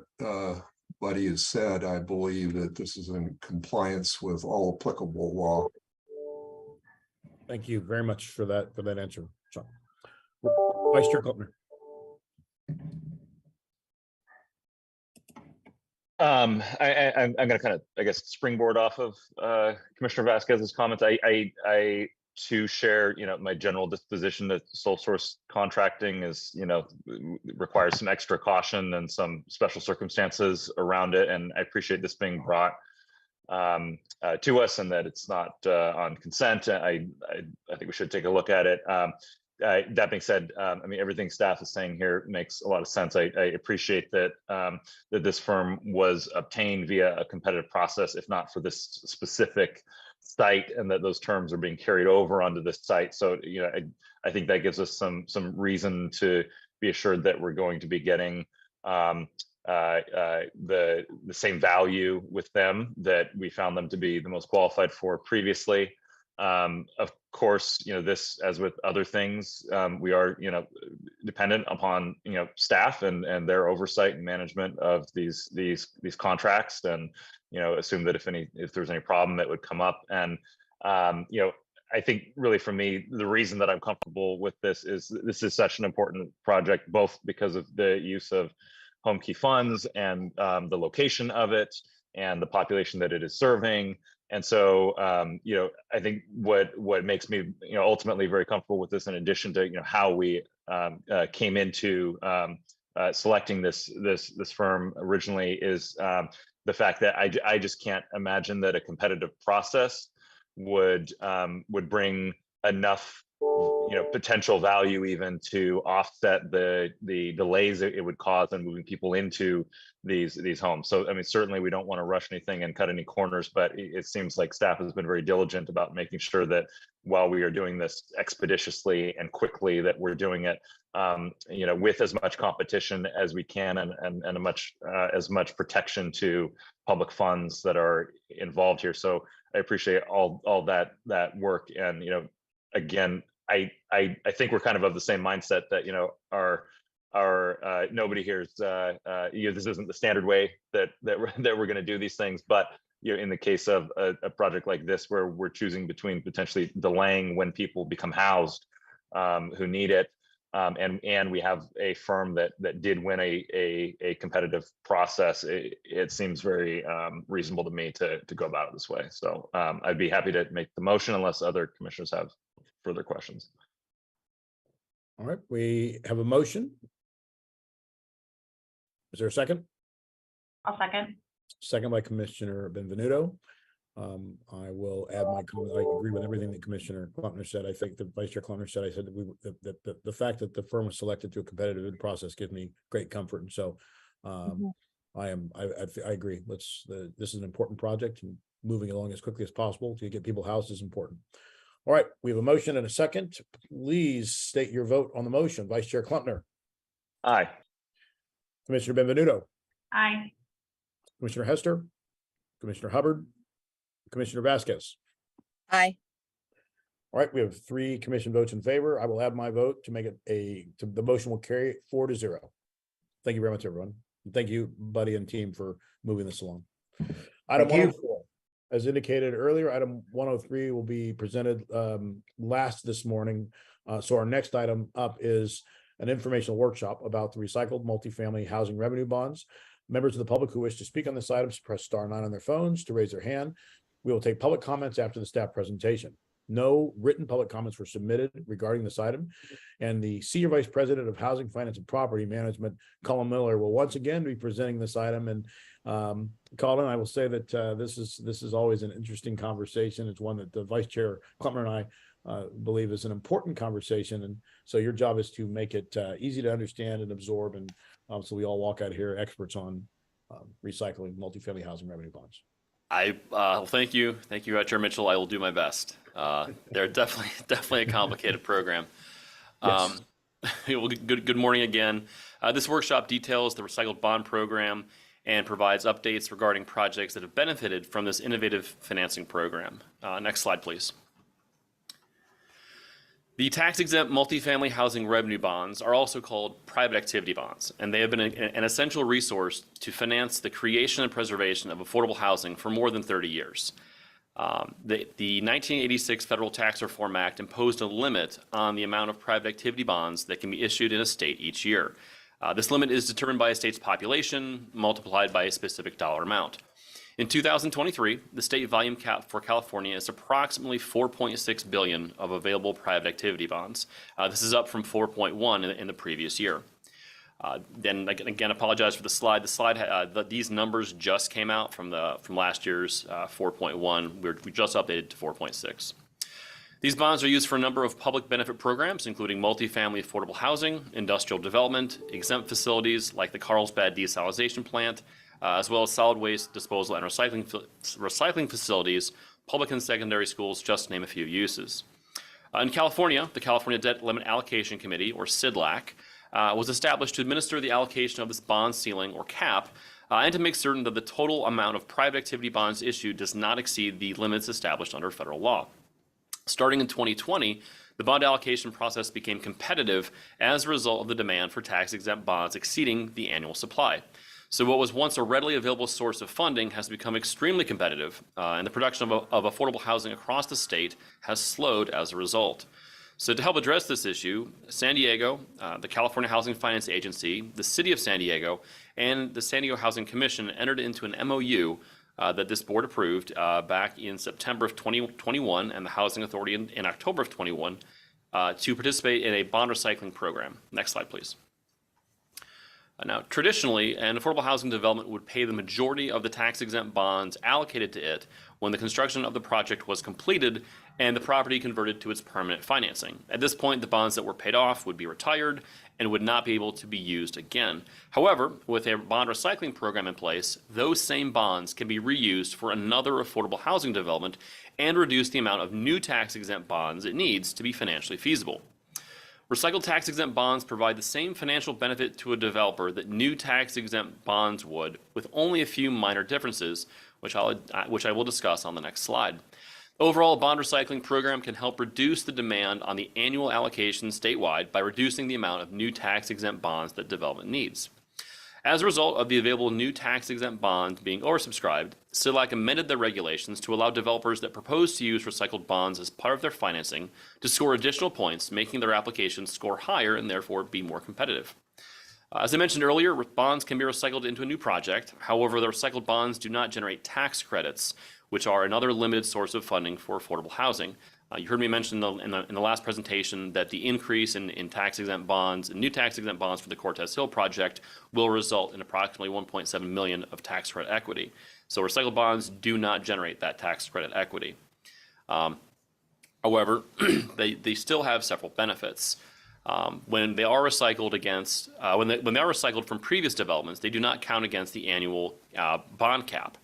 Buddy has said, I believe that this is in compliance with all applicable law. Thank you very much for that answer, Sean. Vice Chair Klempner. I'm going to kind of, I guess, springboard off of Commissioner Vasquez's comments. I too share, my general disposition that sole source contracting is, requires some extra caution and some special circumstances around it. And I appreciate this being brought to us and that it's not on consent. I think we should take a look at it. That being said, everything staff is saying here makes a lot of sense. I appreciate that that this firm was obtained via a competitive process, if not for this specific site, and that those terms are being carried over onto this site. So, I think that gives us some reason to be assured that we're going to be getting the same value with them that we found them to be the most qualified for previously. Of course, this, as with other things, we are, dependent upon, staff and their oversight and management of these contracts, and, assume that if there's any problem that would come up. And, I think really for me, the reason that I'm comfortable with this is such an important project, both because of the use of home key funds and the location of it and the population that it is serving. And so, I think what makes me, ultimately very comfortable with this, in addition to, how we came into selecting this firm originally, is the fact that I just can't imagine that a competitive process would bring enough potential value even to offset the delays it would cause in moving people into these homes. So certainly we don't want to rush anything and cut any corners, but it seems like staff has been very diligent about making sure that while we are doing this expeditiously and quickly, that we're doing it with as much competition as we can, and as much protection to public funds that are involved here. So I appreciate all that work. And again, I think we're kind of the same mindset that our nobody here is this isn't the standard way that we're going to do these things, but in the case of a project like this, where we're choosing between potentially delaying when people become housed who need it, and we have a firm that did win a competitive process, it seems very reasonable to me to go about it this way. So I'd be happy to make the motion unless other commissioners have further questions. All right, we have a motion. Is there a second? I'll second. Second by Commissioner Benvenuto. I will add my comment. I agree with everything that Commissioner Klempner said. I think the Vice Chair Klempner said, I said that the fact that the firm was selected through a competitive bid process gives me great comfort. And so I agree. This is an important project, and moving along as quickly as possible to get people housed is important. All right, we have a motion and a second. Please state your vote on the motion. Vice Chair Klempner. Aye. Commissioner Benvenuto. Aye. Commissioner Hester. Commissioner Hubbard. Commissioner Vasquez. Aye. All right, we have 3 commission votes in favor. I will add my vote to make it the motion will carry 4-0. Thank you very much, everyone. And thank you, Buddy and team, for moving this along. Item 104. As indicated earlier, item 103 will be presented last this morning. So our next item up is an informational workshop about the recycled multifamily housing revenue bonds. Members of the public who wish to speak on this item, press *9 on their phones to raise their hand. We will take public comments after the staff presentation. No written public comments were submitted regarding this item. And the Senior Vice President of Housing, Finance, and Property Management, Colin Miller, will once again be presenting this item. And Colin, I will say that this is always an interesting conversation. It's one that the Vice Chair Klutmer and I believe is an important conversation. And so your job is to make it easy to understand and absorb. And so we all walk out of here experts on recycling multifamily housing revenue bonds. Thank you, Chair Mitchell. I will do my best. They're definitely a complicated program. Yes. Well, good morning again. This workshop details the recycled bond program and provides updates regarding projects that have benefited from this innovative financing program. Next slide, please. The tax-exempt multifamily housing revenue bonds are also called private activity bonds, and they have been an essential resource to finance the creation and preservation of affordable housing for more than 30 years. The 1986 Federal Tax Reform Act imposed a limit on the amount of private activity bonds that can be issued in a state each year. This limit is determined by a state's population multiplied by a specific dollar amount. In 2023, the state volume cap for California is approximately 4.6 billion of available private activity bonds. This is up from 4.1 in the previous year. Then again, apologize for the slide. These numbers just came out from last year's 4.1. We just updated to 4.6. These bonds are used for a number of public benefit programs, including multifamily affordable housing, industrial development, exempt facilities like the Carlsbad desalination plant, as well as solid waste disposal and recycling facilities, public and secondary schools, just to name a few uses. In California, the California Debt Limit Allocation Committee, or CDLAC, was established to administer the allocation of this bond ceiling or cap and to make certain that the total amount of private activity bonds issued does not exceed the limits established under federal law. Starting in 2020, the bond allocation process became competitive as a result of the demand for tax-exempt bonds exceeding the annual supply. So what was once a readily available source of funding has become extremely competitive, and the production of affordable housing across the state has slowed as a result. So to help address this issue, San Diego, the California Housing Finance Agency, the City of San Diego, and the San Diego Housing Commission entered into an MOU that this board approved back in September of 2021 and the Housing Authority in October of 21 to participate in a bond recycling program. Next slide, please. Now, traditionally, an affordable housing development would pay the majority of the tax-exempt bonds allocated to it when the construction of the project was completed and the property converted to its permanent financing. At this point, the bonds that were paid off would be retired and would not be able to be used again. However, with a bond recycling program in place, those same bonds can be reused for another affordable housing development and reduce the amount of new tax-exempt bonds it needs to be financially feasible. Recycled tax-exempt bonds provide the same financial benefit to a developer that new tax-exempt bonds would, with only a few minor differences, which I will discuss on the next slide. Overall, a bond recycling program can help reduce the demand on the annual allocation statewide by reducing the amount of new tax-exempt bonds that development needs. As a result of the available new tax-exempt bonds being oversubscribed, CDLAC amended the regulations to allow developers that propose to use recycled bonds as part of their financing to score additional points, making their applications score higher and therefore be more competitive. As I mentioned earlier, bonds can be recycled into a new project. However, the recycled bonds do not generate tax credits, which are another limited source of funding for affordable housing. You heard me mention in the last presentation that the increase in tax-exempt bonds, new tax-exempt bonds for the Cortez Hill project will result in approximately 1.7 million of tax credit equity. So recycled bonds do not generate that tax credit equity. However, they still have several benefits. When they are recycled against, when they are recycled from previous developments, they do not count against the annual bond cap.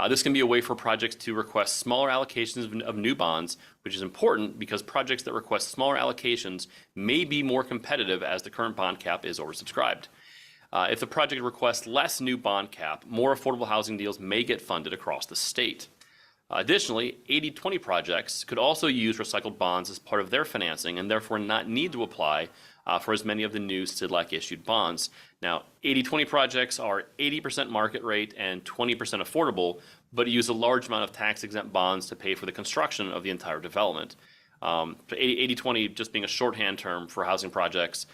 This can be a way for projects to request smaller allocations of new bonds, which is important because projects that request smaller allocations may be more competitive as the current bond cap is oversubscribed. If the project requests less new bond cap, more affordable housing deals may get funded across the state. Additionally, 80/20 projects could also use recycled bonds as part of their financing and therefore not need to apply for as many of the new CDLAC issued bonds. Now, 80/20 projects are 80% market rate and 20% affordable, but use a large amount of tax-exempt bonds to pay for the construction of the entire development. 80/20 just being a shorthand term for housing projects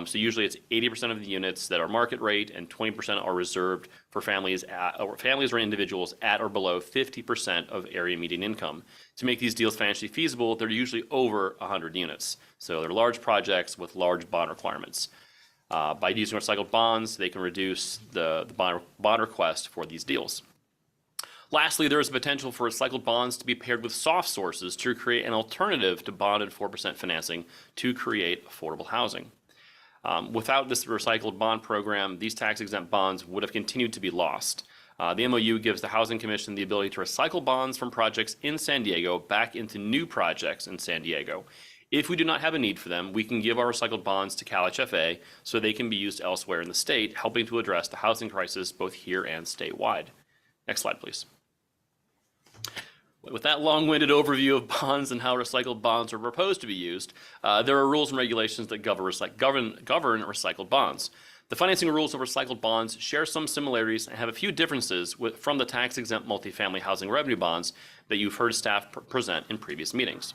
So usually it's 80% of the units that are market rate and 20% are reserved for families or individuals at or below 50% of area median income. To make these deals financially feasible, they're usually over 100 units. So they're large projects with large bond requirements. By using recycled bonds, they can reduce the bond request for these deals. Lastly, there is a potential for recycled bonds to be paired with soft sources to create an alternative to bonded 4% financing to create affordable housing. Without this recycled bond program, these tax-exempt bonds would have continued to be lost. The MOU gives the Housing Commission the ability to recycle bonds from projects in San Diego back into new projects in San Diego. If we do not have a need for them, we can give our recycled bonds to CalHFA so they can be used elsewhere in the state, helping to address the housing crisis both here and statewide. Next slide, please. With that long-winded overview of bonds and how recycled bonds are proposed to be used, there are rules and regulations that govern recycled bonds. The financing rules of recycled bonds share some similarities and have a few differences from the tax-exempt multifamily housing revenue bonds that you've heard staff present in previous meetings.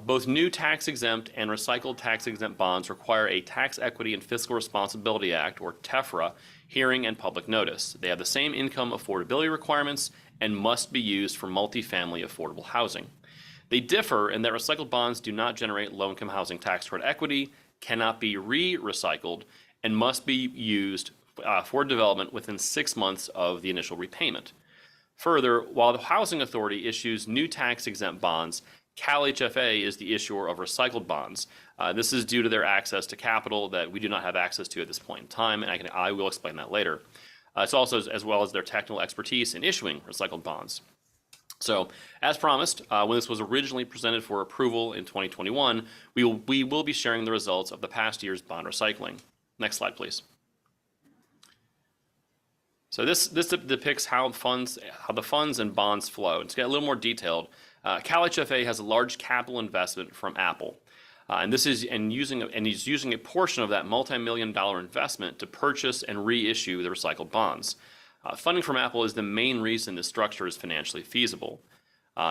Both new tax-exempt and recycled tax-exempt bonds require a Tax Equity and Fiscal Responsibility Act, or TEFRA, hearing and public notice. They have the same income affordability requirements and must be used for multifamily affordable housing. They differ in that recycled bonds do not generate low-income housing tax credit equity, cannot be re-recycled, and must be used for development within 6 months of the initial repayment. Further, while the Housing Authority issues new tax-exempt bonds, CalHFA is the issuer of recycled bonds. This is due to their access to capital that we do not have access to at this point in time, and I will explain that later. It's also as well as their technical expertise in issuing recycled bonds. So, as promised, when this was originally presented for approval in 2021, we will be sharing the results of the past year's bond recycling. Next slide, please. So this depicts how the funds and bonds flow. And to get a little more detailed, CalHFA has a large capital investment from Apple. And he's using a portion of that multi-million-dollar investment to purchase and reissue the recycled bonds. Funding from Apple is the main reason this structure is financially feasible.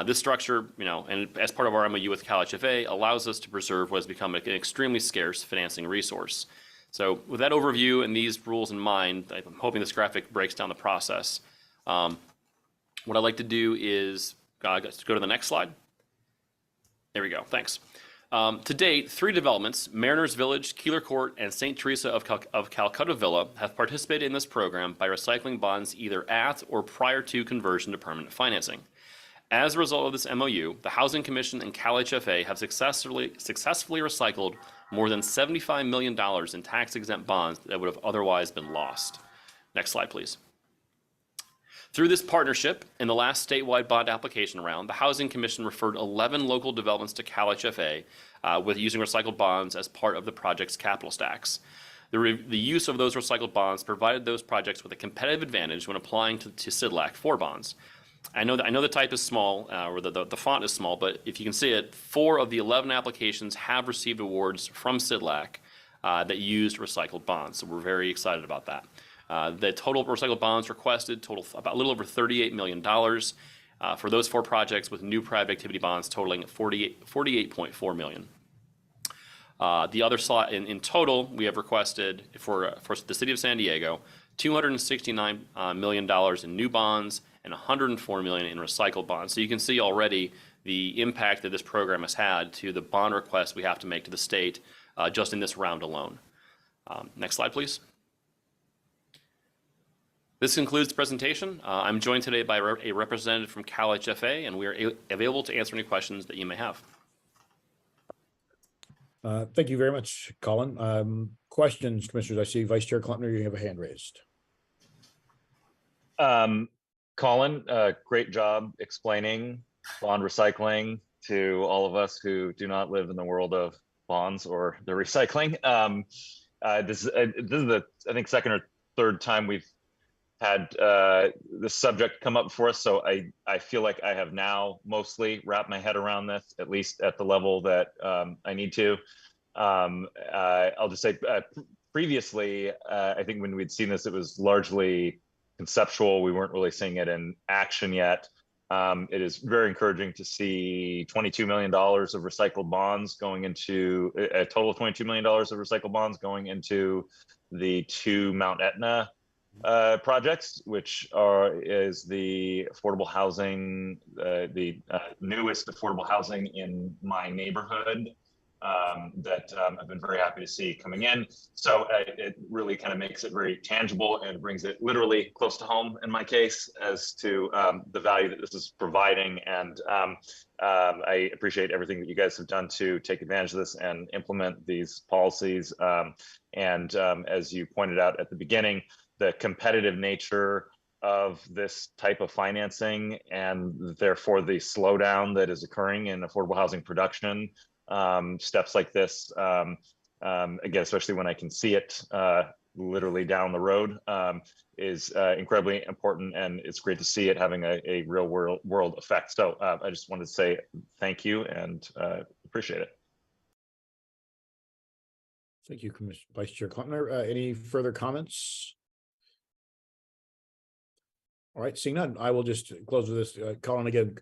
This structure, and as part of our MOU with CalHFA, allows us to preserve what has become an extremely scarce financing resource. So with that overview and these rules in mind, I'm hoping this graphic breaks down the process. What I'd like to do is go to the next slide. There we go, thanks. To date, 3 developments, Mariners Village, Keeler Court, and St. Teresa of Calcutta Villa, have participated in this program by recycling bonds either at or prior to conversion to permanent financing. As a result of this MOU, the Housing Commission and CalHFA have successfully recycled more than $75 million in tax-exempt bonds that would have otherwise been lost. Next slide, please. Through this partnership, in the last statewide bond application round, the Housing Commission referred 11 local developments to CalHFA with using recycled bonds as part of the project's capital stacks. The use of those recycled bonds provided those projects with a competitive advantage when applying to SDLAC for bonds. I know the type is small, or the font is small, but if you can see it, 4 of the 11 applications have received awards from SDLAC that used recycled bonds. So we're very excited about that. The total recycled bonds requested total about a little over $38 million for those 4 projects, with new private activity bonds totaling $48.4 million. The other slot in total, we have requested for the city of San Diego, $269 million in new bonds and $104 million in recycled bonds. So you can see already the impact that this program has had to the bond requests we have to make to the state just in this round alone. Next slide, please. This concludes the presentation. I'm joined today by a representative from CalHFA, and we are available to answer any questions that you may have. Thank you very much, Colin. Questions, commissioners? I see Vice Chair Klempner, you have a hand raised. Colin, great job explaining bond recycling to all of us who do not live in the world of bonds or the recycling. This is the, I think, second or third time we've had this subject come up for us, so I feel like I have now mostly wrapped my head around this, at least at the level that I need to. I'll just say previously, I think when we'd seen this, it was largely conceptual. We weren't really seeing it in action yet. It is very encouraging to see $22 million of recycled bonds going into a total of $22 million of recycled bonds going into the 2 Mount Etna projects, which is the affordable housing, the newest affordable housing in my neighborhood that I've been very happy to see coming in. So it really kind of makes it very tangible and brings it literally close to home in my case as to the value that this is providing. And I appreciate everything that you guys have done to take advantage of this and implement these policies. And as you pointed out at the beginning, the competitive nature of this type of financing and therefore the slowdown that is occurring in affordable housing production, steps like this, again, especially when I can see it literally down the road, is incredibly important, and it's great to see it having a real world effect. So I just wanted to say thank you and appreciate it. Thank you, Vice Chair Klempner. Any further comments? All right, seeing none, I will just close with this. Colin, again,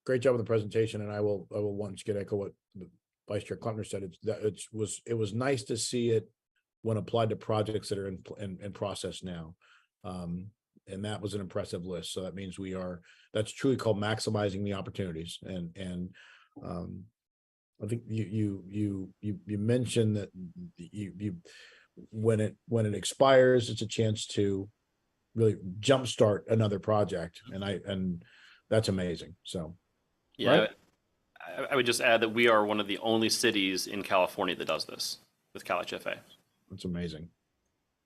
great job with the presentation, and I will once again echo what Vice Chair Klempner said. It was nice to see it when applied to projects that are in process now, and that was an impressive list. So that means that's truly called maximizing the opportunities. And I think you mentioned that when it expires, it's a chance to really jumpstart another project, and that's amazing. So yeah. Right? I would just add that we are one of the only cities in California that does this with CalHFA. That's amazing.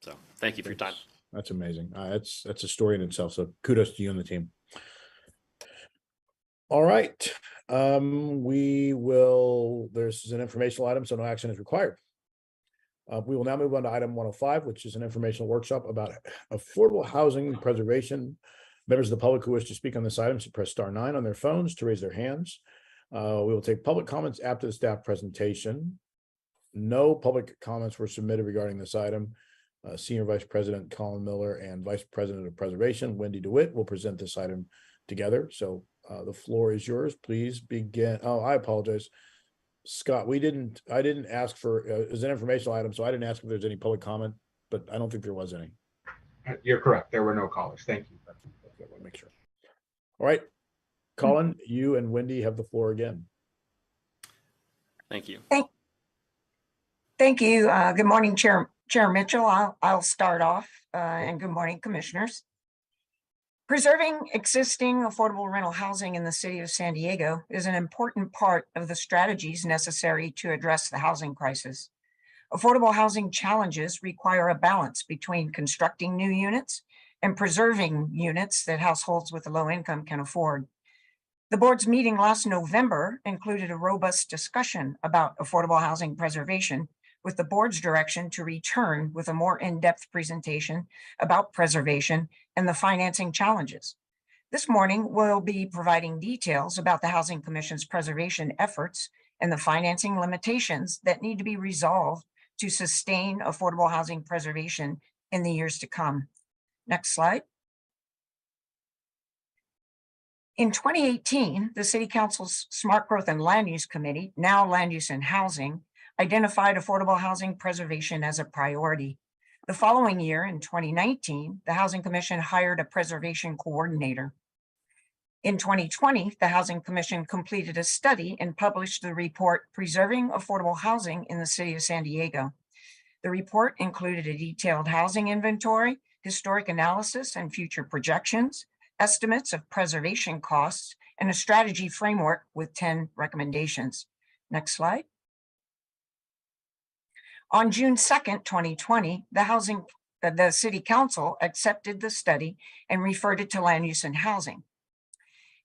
So thank you for your time. That's amazing. That's a story in itself. So kudos to you and the team. All right. There's an informational item, so no action is required. We will now move on to item 105, which is an informational workshop about affordable housing preservation. Members of the public who wish to speak on this item should press *9 on their phones to raise their hands. We will take public comments after the staff presentation. No public comments were submitted regarding this item. Senior Vice President Colin Miller and Vice President of Preservation Wendy DeWitt will present this item together. So the floor is yours. Please begin. Oh, I apologize, Scott. I didn't ask for it was an informational item, so I didn't ask if there's any public comment, but I don't think there was any. You're correct. There were no callers. Thank you. I want to make sure. All right. Colin, you and Wendy have the floor again. Thank you. Thank you. Good morning, Chair Mitchell. I'll start off, and good morning, commissioners. Preserving existing affordable rental housing in the city of San Diego is an important part of the strategies necessary to address the housing crisis. Affordable housing challenges require a balance between constructing new units and preserving units that households with a low income can afford. The board's meeting last November included a robust discussion about affordable housing preservation, with the board's direction to return with a more in-depth presentation about preservation and the financing challenges. This morning, we'll be providing details about the Housing Commission's preservation efforts and the financing limitations that need to be resolved to sustain affordable housing preservation in the years to come. Next slide. In 2018, the City Council's Smart Growth and Land Use Committee, now Land Use and Housing, identified affordable housing preservation as a priority. The following year, in 2019, the Housing Commission hired a preservation coordinator. In 2020, the Housing Commission completed a study and published the report, Preserving Affordable Housing in the City of San Diego. The report included a detailed housing inventory, historic analysis and future projections, estimates of preservation costs, and a strategy framework with 10 recommendations. Next slide. On June 2nd, 2020, the City Council accepted the study and referred it to Land Use and Housing.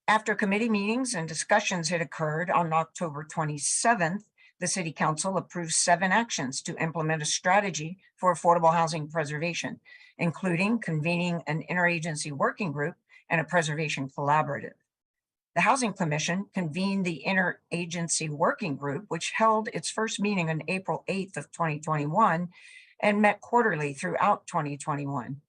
After committee meetings and discussions had occurred on October 27th, the City Council approved 7 actions to implement a strategy for affordable housing preservation, including convening an interagency working group and a preservation collaborative. The Housing Commission convened the interagency working group, which held its first meeting on April 8th of 2021 and met quarterly throughout 2021.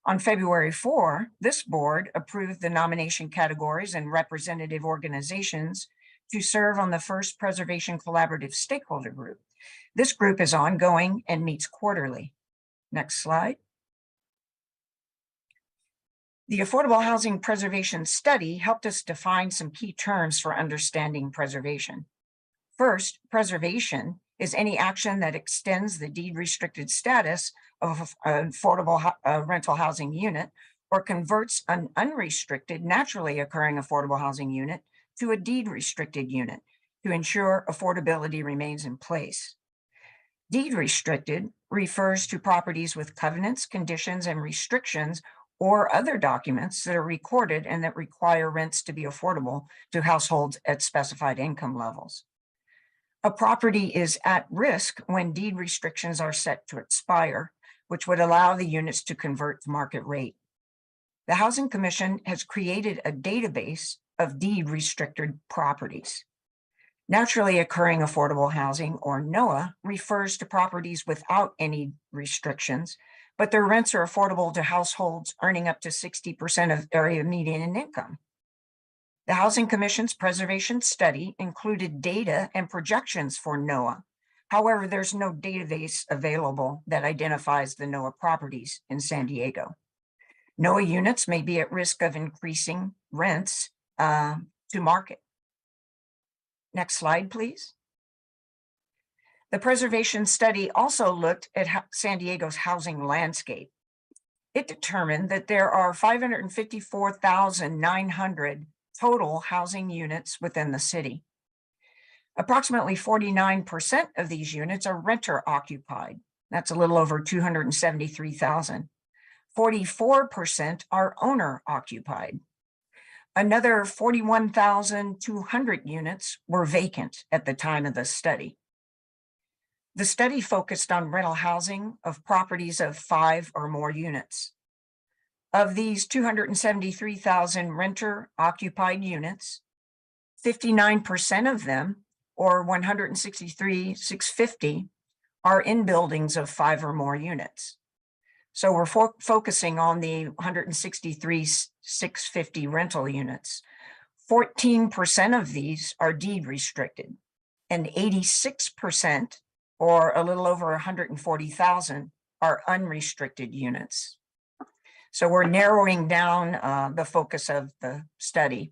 On February 4, this board approved the nomination categories and representative organizations to serve on the first Preservation Collaborative Stakeholder Group. This group is ongoing and meets quarterly. Next slide. The Affordable Housing Preservation Study helped us define some key terms for understanding preservation. First, preservation is any action that extends the deed restricted status of an affordable rental housing unit or converts an unrestricted, naturally occurring affordable housing unit to a deed restricted unit to ensure affordability remains in place. Deed restricted refers to properties with covenants, conditions, and restrictions or other documents that are recorded and that require rents to be affordable to households at specified income levels. A property is at risk when deed restrictions are set to expire, which would allow the units to convert to market rate. The Housing Commission has created a database of deed restricted properties. Naturally occurring affordable housing, or NOAH, refers to properties without any restrictions, but their rents are affordable to households earning up to 60% of area median income. The Housing Commission's preservation study included data and projections for NOAH. However, there's no database available that identifies the NOAH properties in San Diego. NOAH units may be at risk of increasing rents to market. Next slide, please. The preservation study also looked at San Diego's housing landscape. It determined that there are 554,900 total housing units within the city. Approximately 49% of these units are renter occupied. That's a little over 273,000. 44% are owner occupied. Another 41,200 units were vacant at the time of the study. The study focused on rental housing of properties of 5 or more units. Of these 273,000 renter occupied units, 59% of them, or 163,650, are in buildings of 5 or more units. So we're focusing on the 163,650 rental units. 14% of these are deed restricted, and 86%, or a little over 140,000, are unrestricted units. So we're narrowing down the focus of the study.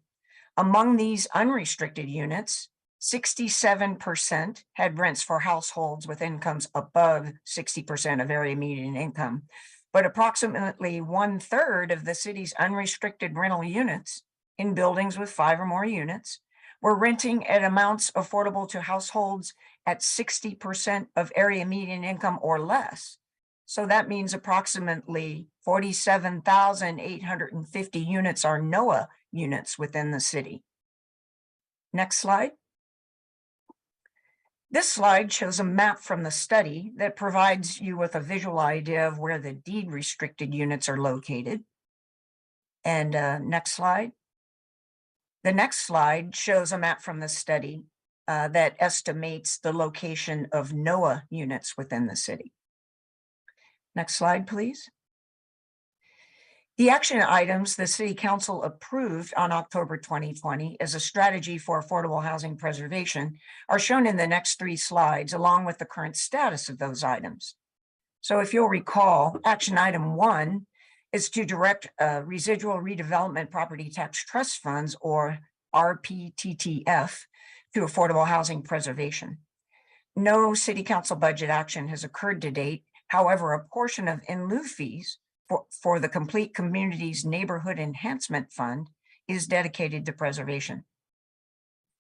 Among these unrestricted units, 67% had rents for households with incomes above 60% of area median income. But approximately 1/3 of the city's unrestricted rental units in buildings with 5 or more units were renting at amounts affordable to households at 60% of area median income or less. So that means approximately 47,850 units are NOAH units within the city. Next slide. This slide shows a map from the study that provides you with a visual idea of where the deed restricted units are located. And next slide. The next slide shows a map from the study that estimates the location of NOAH units within the city. Next slide, please. The action items the City Council approved on October 2020 as a strategy for affordable housing preservation are shown in the next 3 slides, along with the current status of those items. So if you'll recall, action item 1 is to direct residual redevelopment property tax trust funds, or RPTTF, to affordable housing preservation. No City Council budget action has occurred to date. However, a portion of in lieu fees for the Complete Communities Neighborhood Enhancement Fund is dedicated to preservation.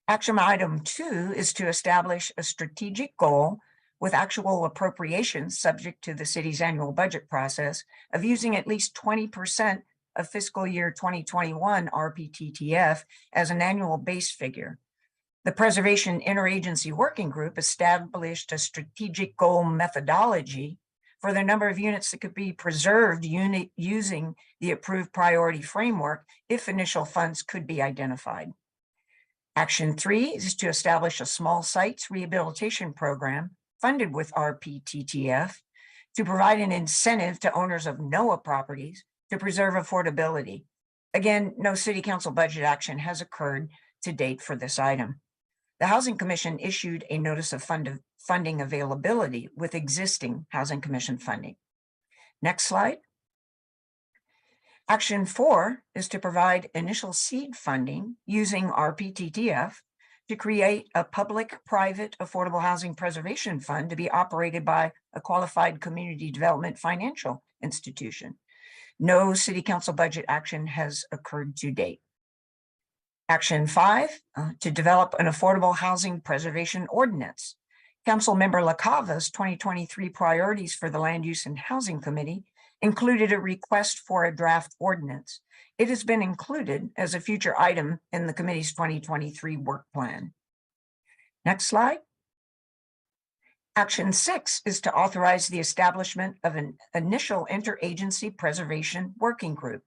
Action item 2 is to establish a strategic goal with actual appropriations subject to the city's annual budget process of using at least 20% of fiscal year 2021 RPTTF as an annual base figure. The Preservation Interagency Working Group established a strategic goal methodology for the number of units that could be preserved using the approved priority framework if initial funds could be identified. Action 3 is to establish a small sites rehabilitation program funded with RPTTF to provide an incentive to owners of NOAH properties to preserve affordability. Again, no city council budget action has occurred to date for this item. The Housing Commission issued a notice of funding availability with existing Housing Commission funding. Next slide. Action 4 is to provide initial seed funding using RPTTF to create a public-private affordable housing preservation fund to be operated by a qualified community development financial institution. No city council budget action has occurred to date. Action 5, to develop an affordable housing preservation ordinance. Councilmember LaCava's 2023 priorities for the Land Use and Housing Committee included a request for a draft ordinance. It has been included as a future item in the committee's 2023 work plan. Next slide. Action 6 is to authorize the establishment of an initial interagency preservation working group.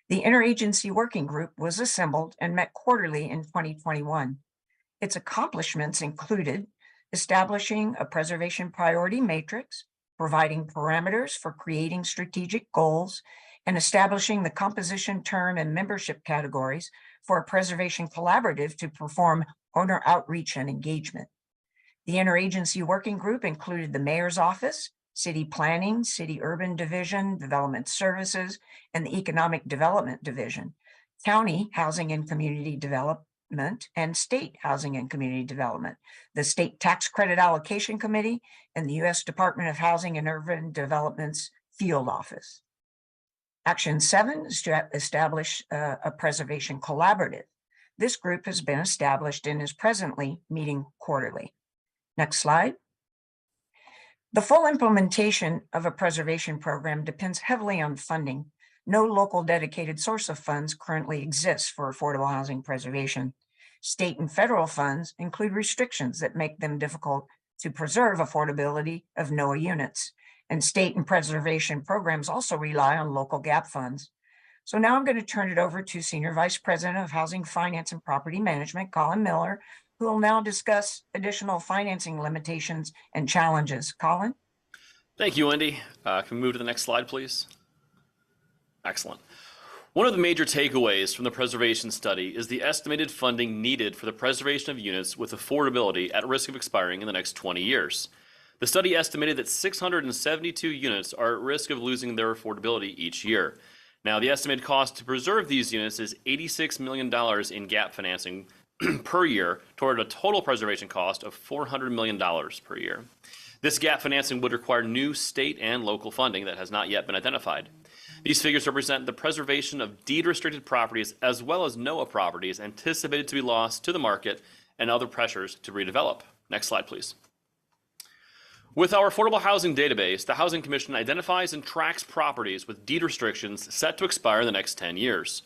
The interagency working group was assembled and met quarterly in 2021. Its accomplishments included establishing a preservation priority matrix, providing parameters for creating strategic goals, and establishing the composition, term, and membership categories for a preservation collaborative to perform owner outreach and engagement. The interagency working group included the mayor's office, city planning, city urban division, development services, and the economic development division, county housing and community development, and state housing and community development, the state tax credit allocation committee, and the U.S. Department of Housing and Urban Development's field office. Action 7 is to establish a preservation collaborative. This group has been established and is presently meeting quarterly. Next slide. The full implementation of a preservation program depends heavily on funding. No local dedicated source of funds currently exists for affordable housing preservation. State and federal funds include restrictions that make them difficult to preserve affordability of NOAA units. And state and preservation programs also rely on local gap funds. So now I'm going to turn it over to Senior Vice President of Housing Finance and Property Management, Colin Miller, who will now discuss additional financing limitations and challenges. Colin? Thank you, Wendy. Can we move to the next slide, please? Excellent. One of the major takeaways from the preservation study is the estimated funding needed for the preservation of units with affordability at risk of expiring in the next 20 years. The study estimated that 672 units are at risk of losing their affordability each year. Now, the estimated cost to preserve these units is $86 million in gap financing per year toward a total preservation cost of $400 million per year. This gap financing would require new state and local funding that has not yet been identified. These figures represent the preservation of deed-restricted properties as well as NOAA properties anticipated to be lost to the market and other pressures to redevelop. Next slide, please. With our affordable housing database, the Housing Commission identifies and tracks properties with deed restrictions set to expire in the next 10 years.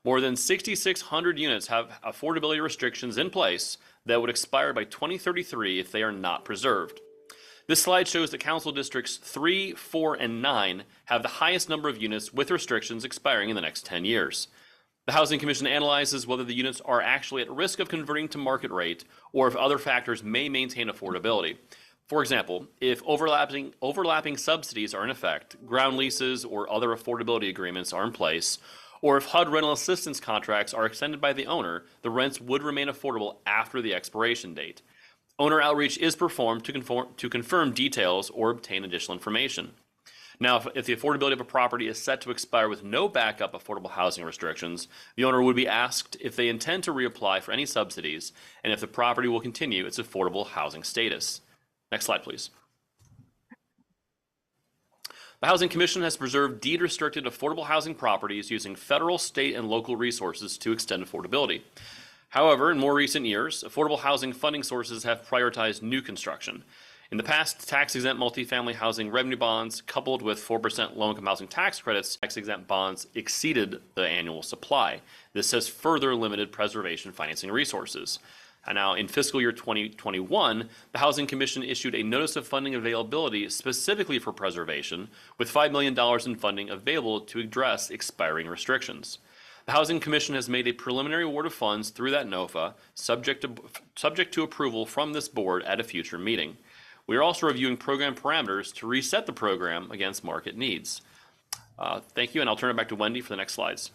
More than 6,600 units have affordability restrictions in place that would expire by 2033 if they are not preserved. This slide shows that Council Districts 3, 4, and 9 have the highest number of units with restrictions expiring in the next 10 years. The Housing Commission analyzes whether the units are actually at risk of converting to market rate or if other factors may maintain affordability. For example, if overlapping subsidies are in effect, ground leases or other affordability agreements are in place, or if HUD rental assistance contracts are extended by the owner, the rents would remain affordable after the expiration date. Owner outreach is performed to confirm details or obtain additional information. Now, if the affordability of a property is set to expire with no backup affordable housing restrictions, the owner would be asked if they intend to reapply for any subsidies and if the property will continue its affordable housing status. Next slide, please. The Housing Commission has preserved deed-restricted affordable housing properties using federal, state, and local resources to extend affordability. However, in more recent years, affordable housing funding sources have prioritized new construction. In the past, tax-exempt multifamily housing revenue bonds, coupled with 4% low-income housing tax credits, tax-exempt bonds exceeded the annual supply. This has further limited preservation financing resources. And now, in fiscal year 2021, the Housing Commission issued a notice of funding availability specifically for preservation, with $5 million in funding available to address expiring restrictions. The Housing Commission has made a preliminary award of funds through that NOFA, subject to approval from this board at a future meeting. We are also reviewing program parameters to reset the program against market needs. Thank you, and I'll turn it back to Wendy for the next slides.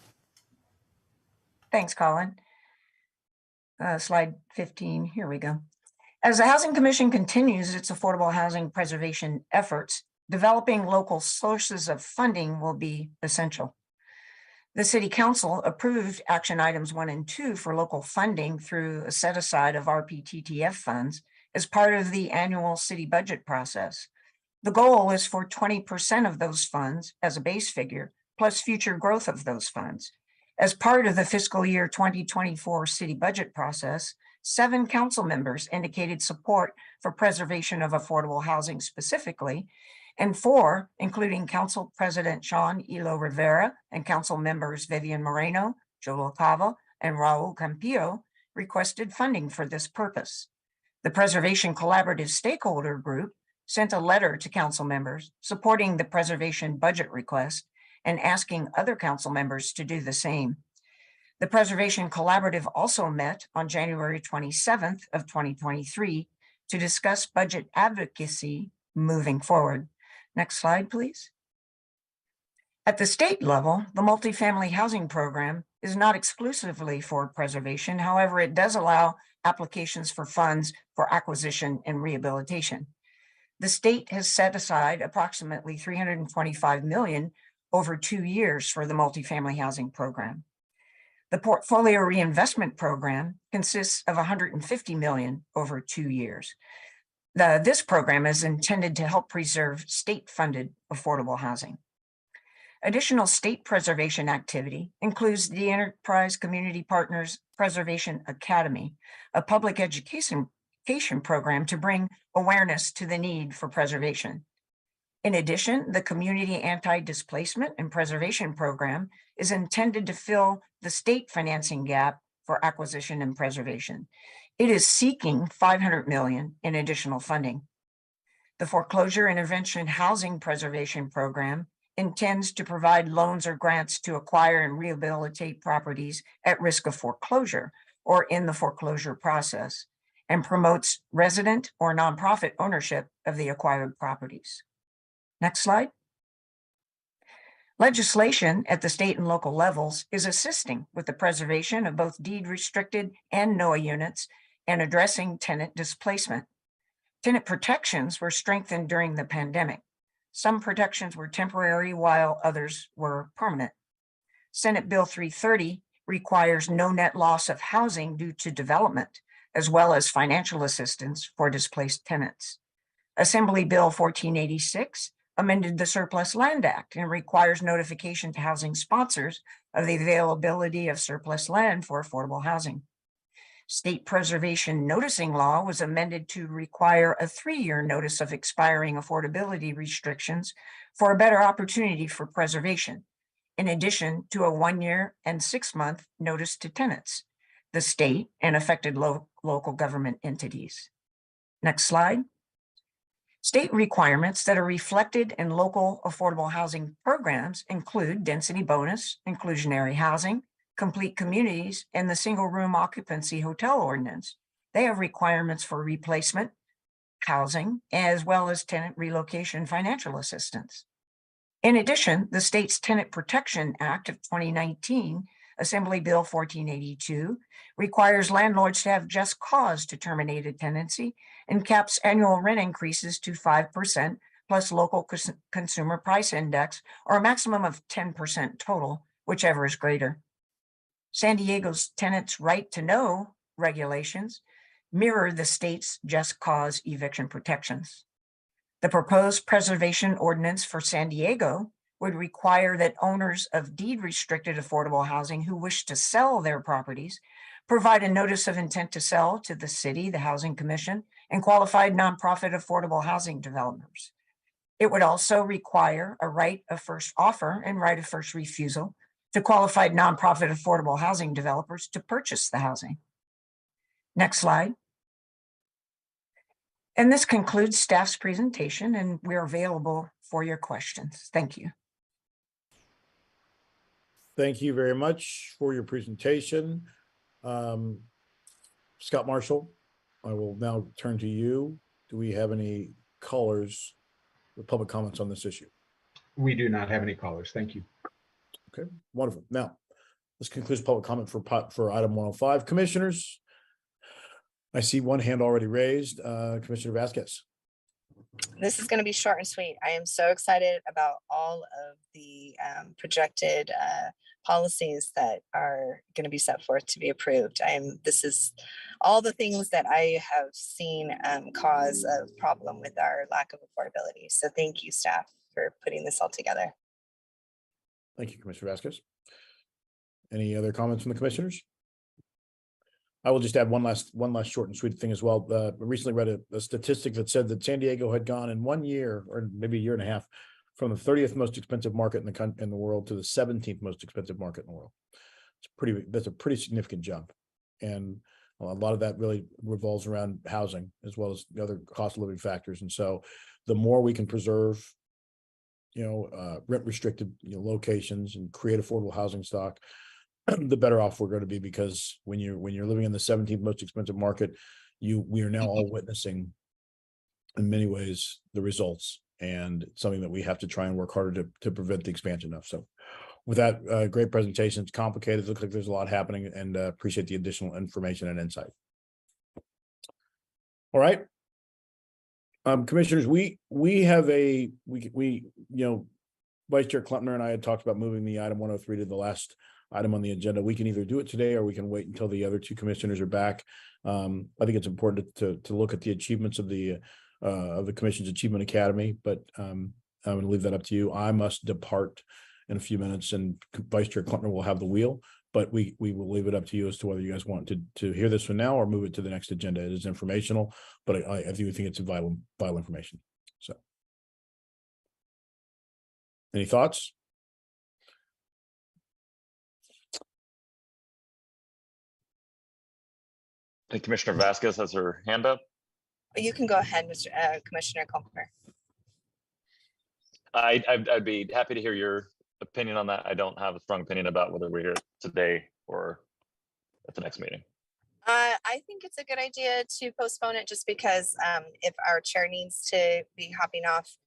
Thanks, Colin. Slide 15, here we go. As the Housing Commission continues its affordable housing preservation efforts, developing local sources of funding will be essential. The City Council approved action items 1 and 2 for local funding through a set aside of RPTTF funds as part of the annual city budget process. The goal is for 20% of those funds as a base figure, plus future growth of those funds. As part of the fiscal year 2024 city budget process, 7 council members indicated support for preservation of affordable housing specifically, and 4, including Council President Sean Elo Rivera and Council members Vivian Moreno, Joel Cava, and Raul Campillo, requested funding for this purpose. The Preservation Collaborative Stakeholder Group sent a letter to council members supporting the preservation budget request and asking other council members to do the same. The Preservation Collaborative also met on January 27th of 2023 to discuss budget advocacy moving forward. Next slide, please. At the state level, the multifamily housing program is not exclusively for preservation. However, it does allow applications for funds for acquisition and rehabilitation. The state has set aside approximately $325 million over 2 years for the multifamily housing program. The portfolio reinvestment program consists of $150 million over 2 years. This program is intended to help preserve state-funded affordable housing. Additional state preservation activity includes the Enterprise Community Partners Preservation Academy, a public education program to bring awareness to the need for preservation. In addition, the Community Anti-Displacement and Preservation Program is intended to fill the state financing gap for acquisition and preservation. It is seeking $500 million in additional funding. The Foreclosure Intervention Housing Preservation Program intends to provide loans or grants to acquire and rehabilitate properties at risk of foreclosure or in the foreclosure process, and promotes resident or nonprofit ownership of the acquired properties. Next slide. Legislation at the state and local levels is assisting with the preservation of both deed-restricted and NOAA units and addressing tenant displacement. Tenant protections were strengthened during the pandemic. Some protections were temporary while others were permanent. Senate Bill 330 requires no net loss of housing due to development, as well as financial assistance for displaced tenants. Assembly Bill 1486 amended the Surplus Land Act and requires notification to housing sponsors of the availability of surplus land for affordable housing. State preservation noticing law was amended to require a 3-year notice of expiring affordability restrictions for a better opportunity for preservation, in addition to a 1-year and 6-month notice to tenants, the state, and affected local government entities. Next slide. State requirements that are reflected in local affordable housing programs include density bonus, inclusionary housing, complete communities, and the single room occupancy hotel ordinance. They have requirements for replacement housing, as well as tenant relocation financial assistance. In addition, the state's Tenant Protection Act of 2019, Assembly Bill 1482, requires landlords to have just cause to terminate a tenancy and caps annual rent increases to 5% plus local consumer price index, or a maximum of 10% total, whichever is greater. San Diego's tenants' right to know regulations mirror the state's just cause eviction protections. The proposed preservation ordinance for San Diego would require that owners of deed-restricted affordable housing who wish to sell their properties provide a notice of intent to sell to the city, the Housing Commission, and qualified nonprofit affordable housing developers. It would also require a right of first offer and right of first refusal to qualified nonprofit affordable housing developers to purchase the housing. Next slide. And this concludes staff's presentation, and we're available for your questions. Thank you. Thank you very much for your presentation. Scott Marshall, I will now turn to you. Do we have any callers with public comments on this issue? We do not have any callers. Thank you. Okay, wonderful. Now, this concludes public comment for item 105. Commissioners, I see one hand already raised. Commissioner Vasquez. This is going to be short and sweet. I am so excited about all of the projected policies that are going to be set forth to be approved. This is all the things that I have seen cause a problem with our lack of affordability. So thank you, staff, for putting this all together. Thank you, Commissioner Vasquez. Any other comments from the commissioners? I will just add one last short and sweet thing as well. I recently read a statistic that said that San Diego had gone in 1 year, or maybe a year and a half, from the 30th most expensive market in the world to the 17th most expensive market in the world. That's a pretty significant jump, and a lot of that really revolves around housing as well as the other cost of living factors. And so, the more we can preserve, rent restricted locations and create affordable housing stock, the better off we're going to be, because when you're living in the 17th most expensive market, we are now all witnessing in many ways the results, and it's something that we have to try and work harder to prevent the expansion of. So with that, great presentation. It's complicated. It looks like there's a lot happening, and appreciate the additional information and insight. All right. Commissioners, we have Vice Chair Klempner and I had talked about moving the item 103 to the last item on the agenda. We can either do it today, or we can wait until the other two commissioners are back. I think it's important to look at the achievements of the Commission's Achievement Academy, but I'm going to leave that up to you. I must depart in a few minutes, and Vice Chair Klempner will have the wheel, but we will leave it up to you as to whether you guys want to hear this one now or move it to the next agenda. It is informational, but I do think it's a vital information. So, any thoughts? I think Commissioner Vasquez has her hand up. You can go ahead, Mr. Commissioner Klempner. I'd be happy to hear your opinion on that. I don't have a strong opinion about whether we're here today or at the next meeting. I think it's a good idea to postpone it, just because if our chair needs to be hopping off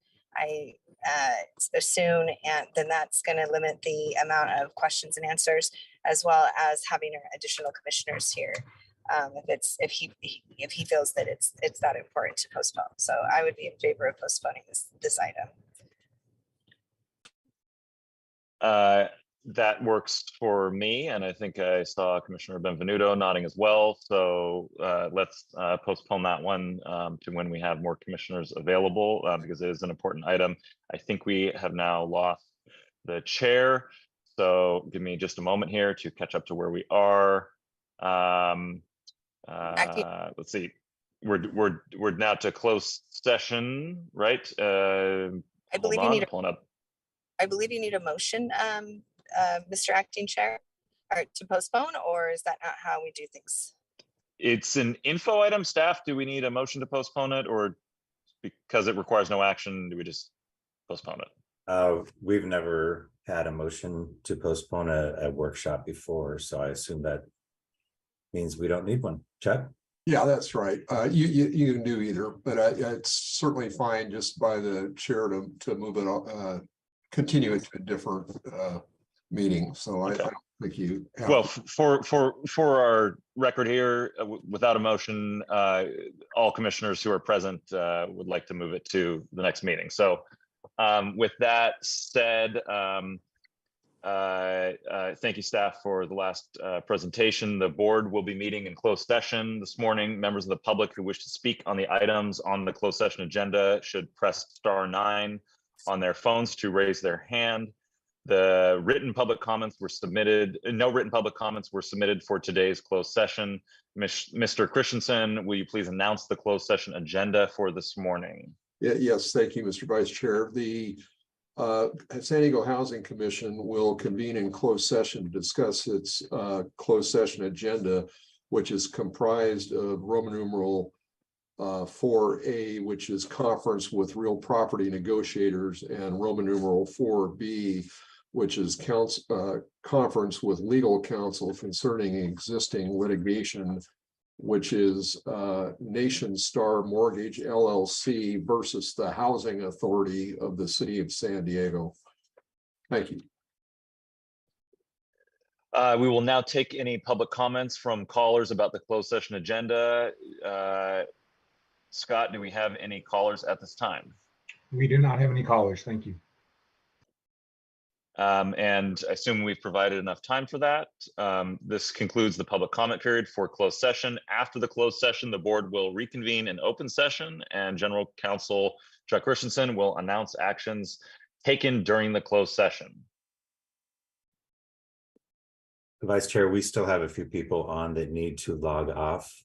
soon, and then that's going to limit the amount of questions and answers, as well as having our additional commissioners here. If he feels that it's that important to postpone, so I would be in favor of postponing this item. That works for me, and I think I saw Commissioner Benvenuto nodding as well. So let's postpone that one to when we have more commissioners available, because it is an important item. I think we have now lost the chair, so give me just a moment here to catch up to where we are. Let's see, we're now to closed session, right? I believe you need a motion, Mr. Acting Chair, or to postpone, or is that not how we do things? It's an info item. Staff, do we need a motion to postpone it, or because it requires no action, do we just postpone it? We've never had a motion to postpone a workshop before, so I assume that means we don't need one. Chuck? Yeah, that's right. You can do either, but it's certainly fine just by the chair to move it, continue it to a different meeting. So I don't think you have. Well, for our record here, without a motion, all commissioners who are present would like to move it to the next meeting. So with that said, thank you, staff, for the last presentation. The board will be meeting in closed session this morning. Members of the public who wish to speak on the items on the closed session agenda should press *9 on their phones to raise their hand. The written public comments were submitted. No written public comments were submitted for today's closed session. Mr. Christensen, will you please announce the closed session agenda for this morning? Yes, thank you, Mr. Vice Chair. The San Diego Housing Commission will convene in closed session to discuss its closed session agenda, which is comprised of Roman numeral 4A, which is conference with real property negotiators, and Roman numeral 4B, which is conference with legal counsel concerning existing litigation, which is Nation Star Mortgage LLC versus the Housing Authority of the City of San Diego. Thank you. We will now take any public comments from callers about the closed session agenda. Scott, do we have any callers at this time? We do not have any callers. Thank you. And I assume we've provided enough time for that. This concludes the public comment period for closed session. After the closed session, the board will reconvene in open session, and General Counsel Chuck Christensen will announce actions taken during the closed session. Vice Chair, we still have a few people on that need to log off.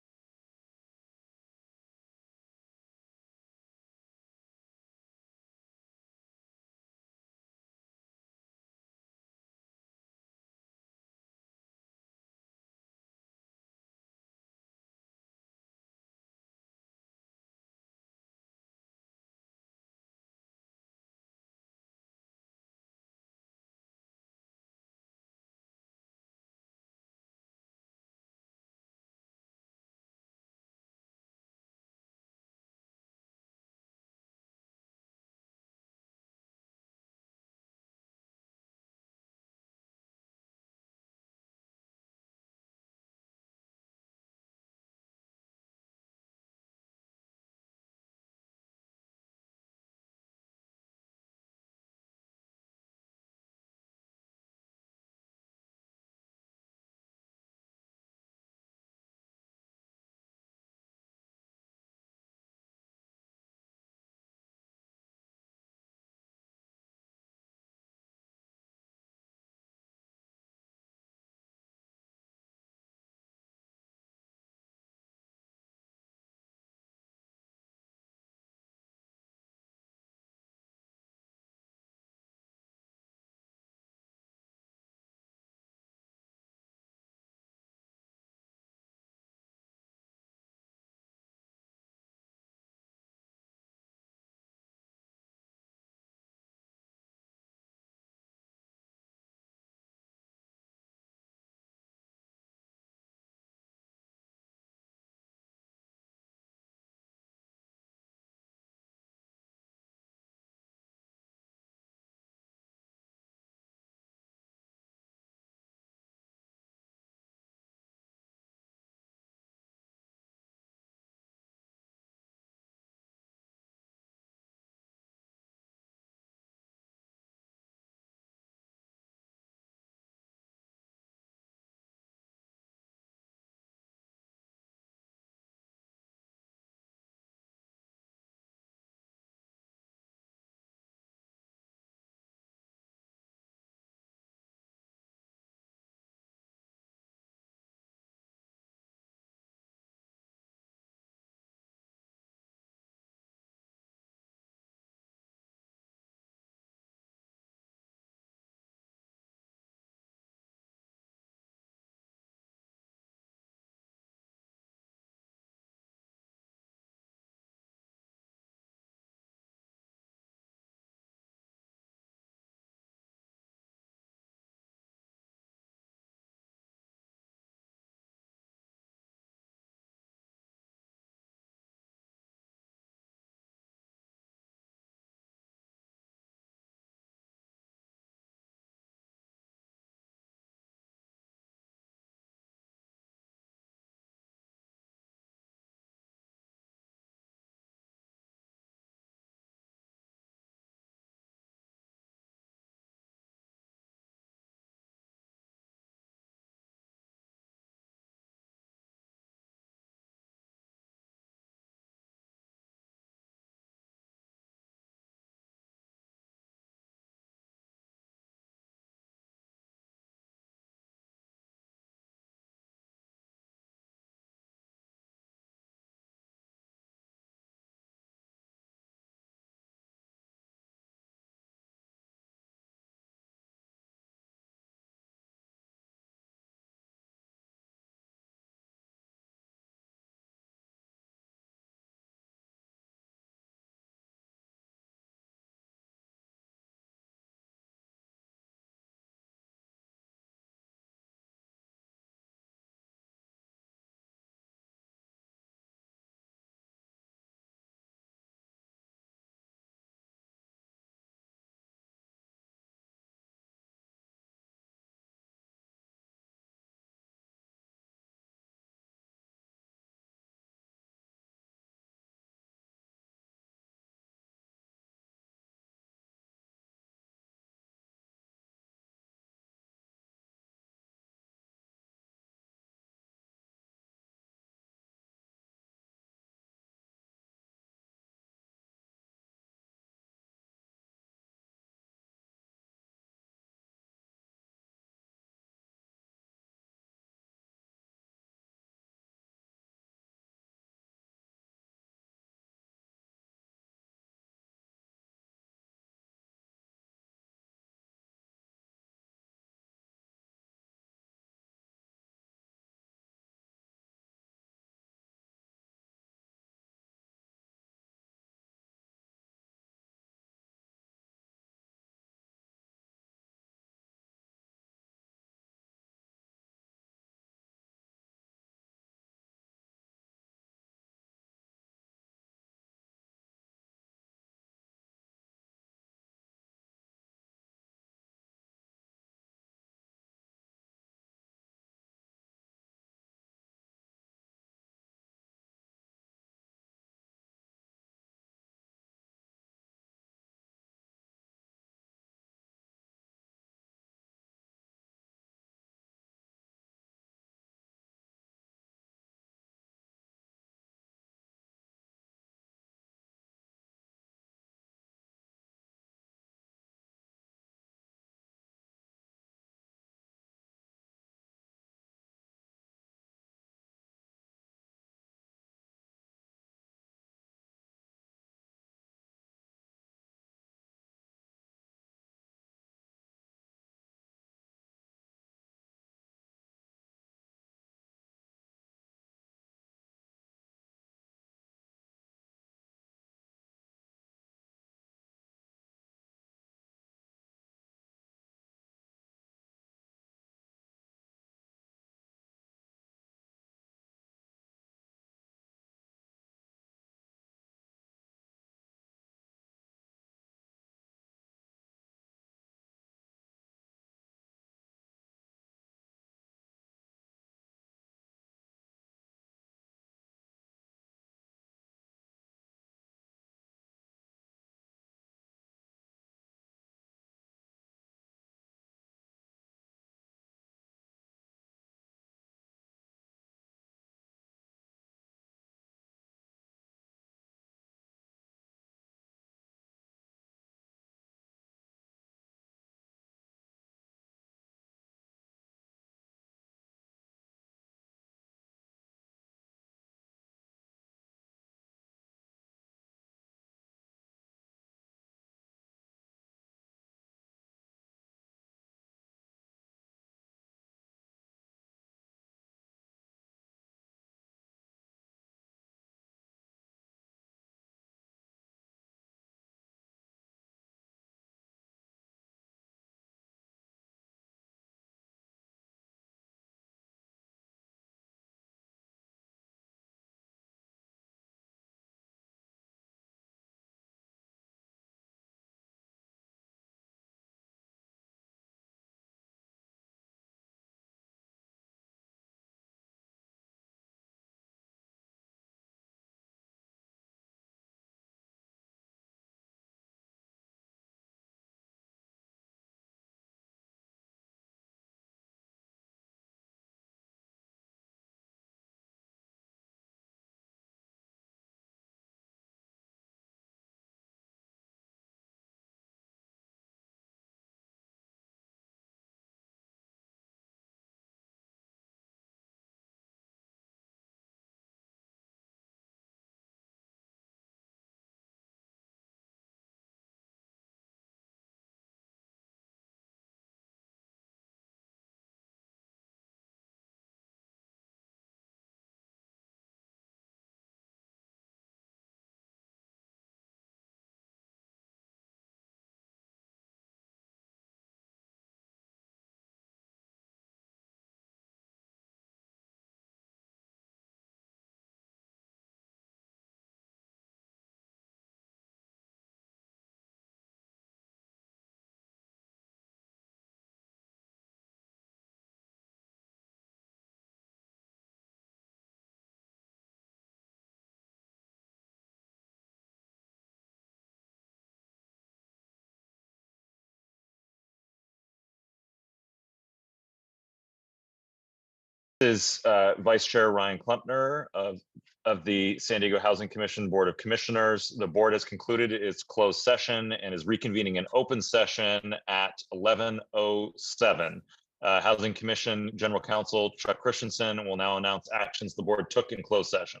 Is Vice Chair Ryan Klumpner of the San Diego Housing Commission Board of Commissioners. The board has concluded its closed session and is reconvening an open session at 11:07. Housing Commission General Counsel Chuck Christensen will now announce actions the board took in closed session.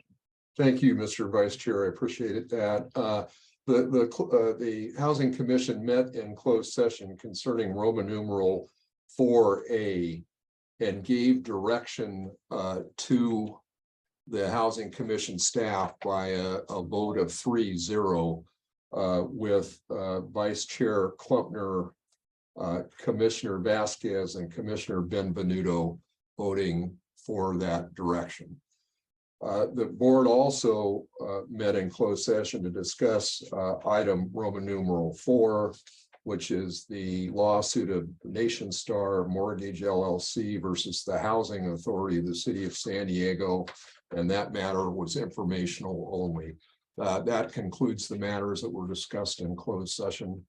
Thank you, Mr. Vice Chair. I appreciate that. The Housing Commission met in closed session concerning Roman numeral 4A and gave direction to the Housing Commission staff by a vote of 3-0 with Vice Chair Klumpner, Commissioner Vasquez, and Commissioner Benvenuto voting for that direction. The board also met in closed session to discuss item Roman numeral 4, which is the lawsuit of Nation Star Mortgage LLC versus the Housing Authority of the City of San Diego. And that matter was informational only. That concludes the matters that were discussed in closed session.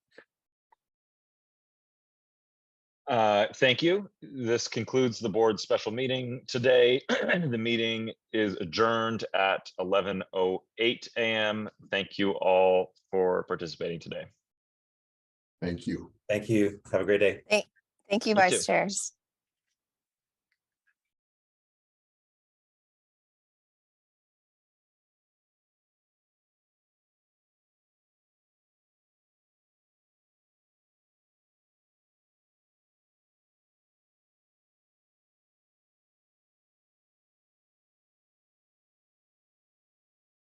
Thank you. This concludes the board's special meeting today. The meeting is adjourned at 11:08 a.m. Thank you all for participating today. Thank you. Thank you. Have a great day. Thank you, You Vice too. Chairs.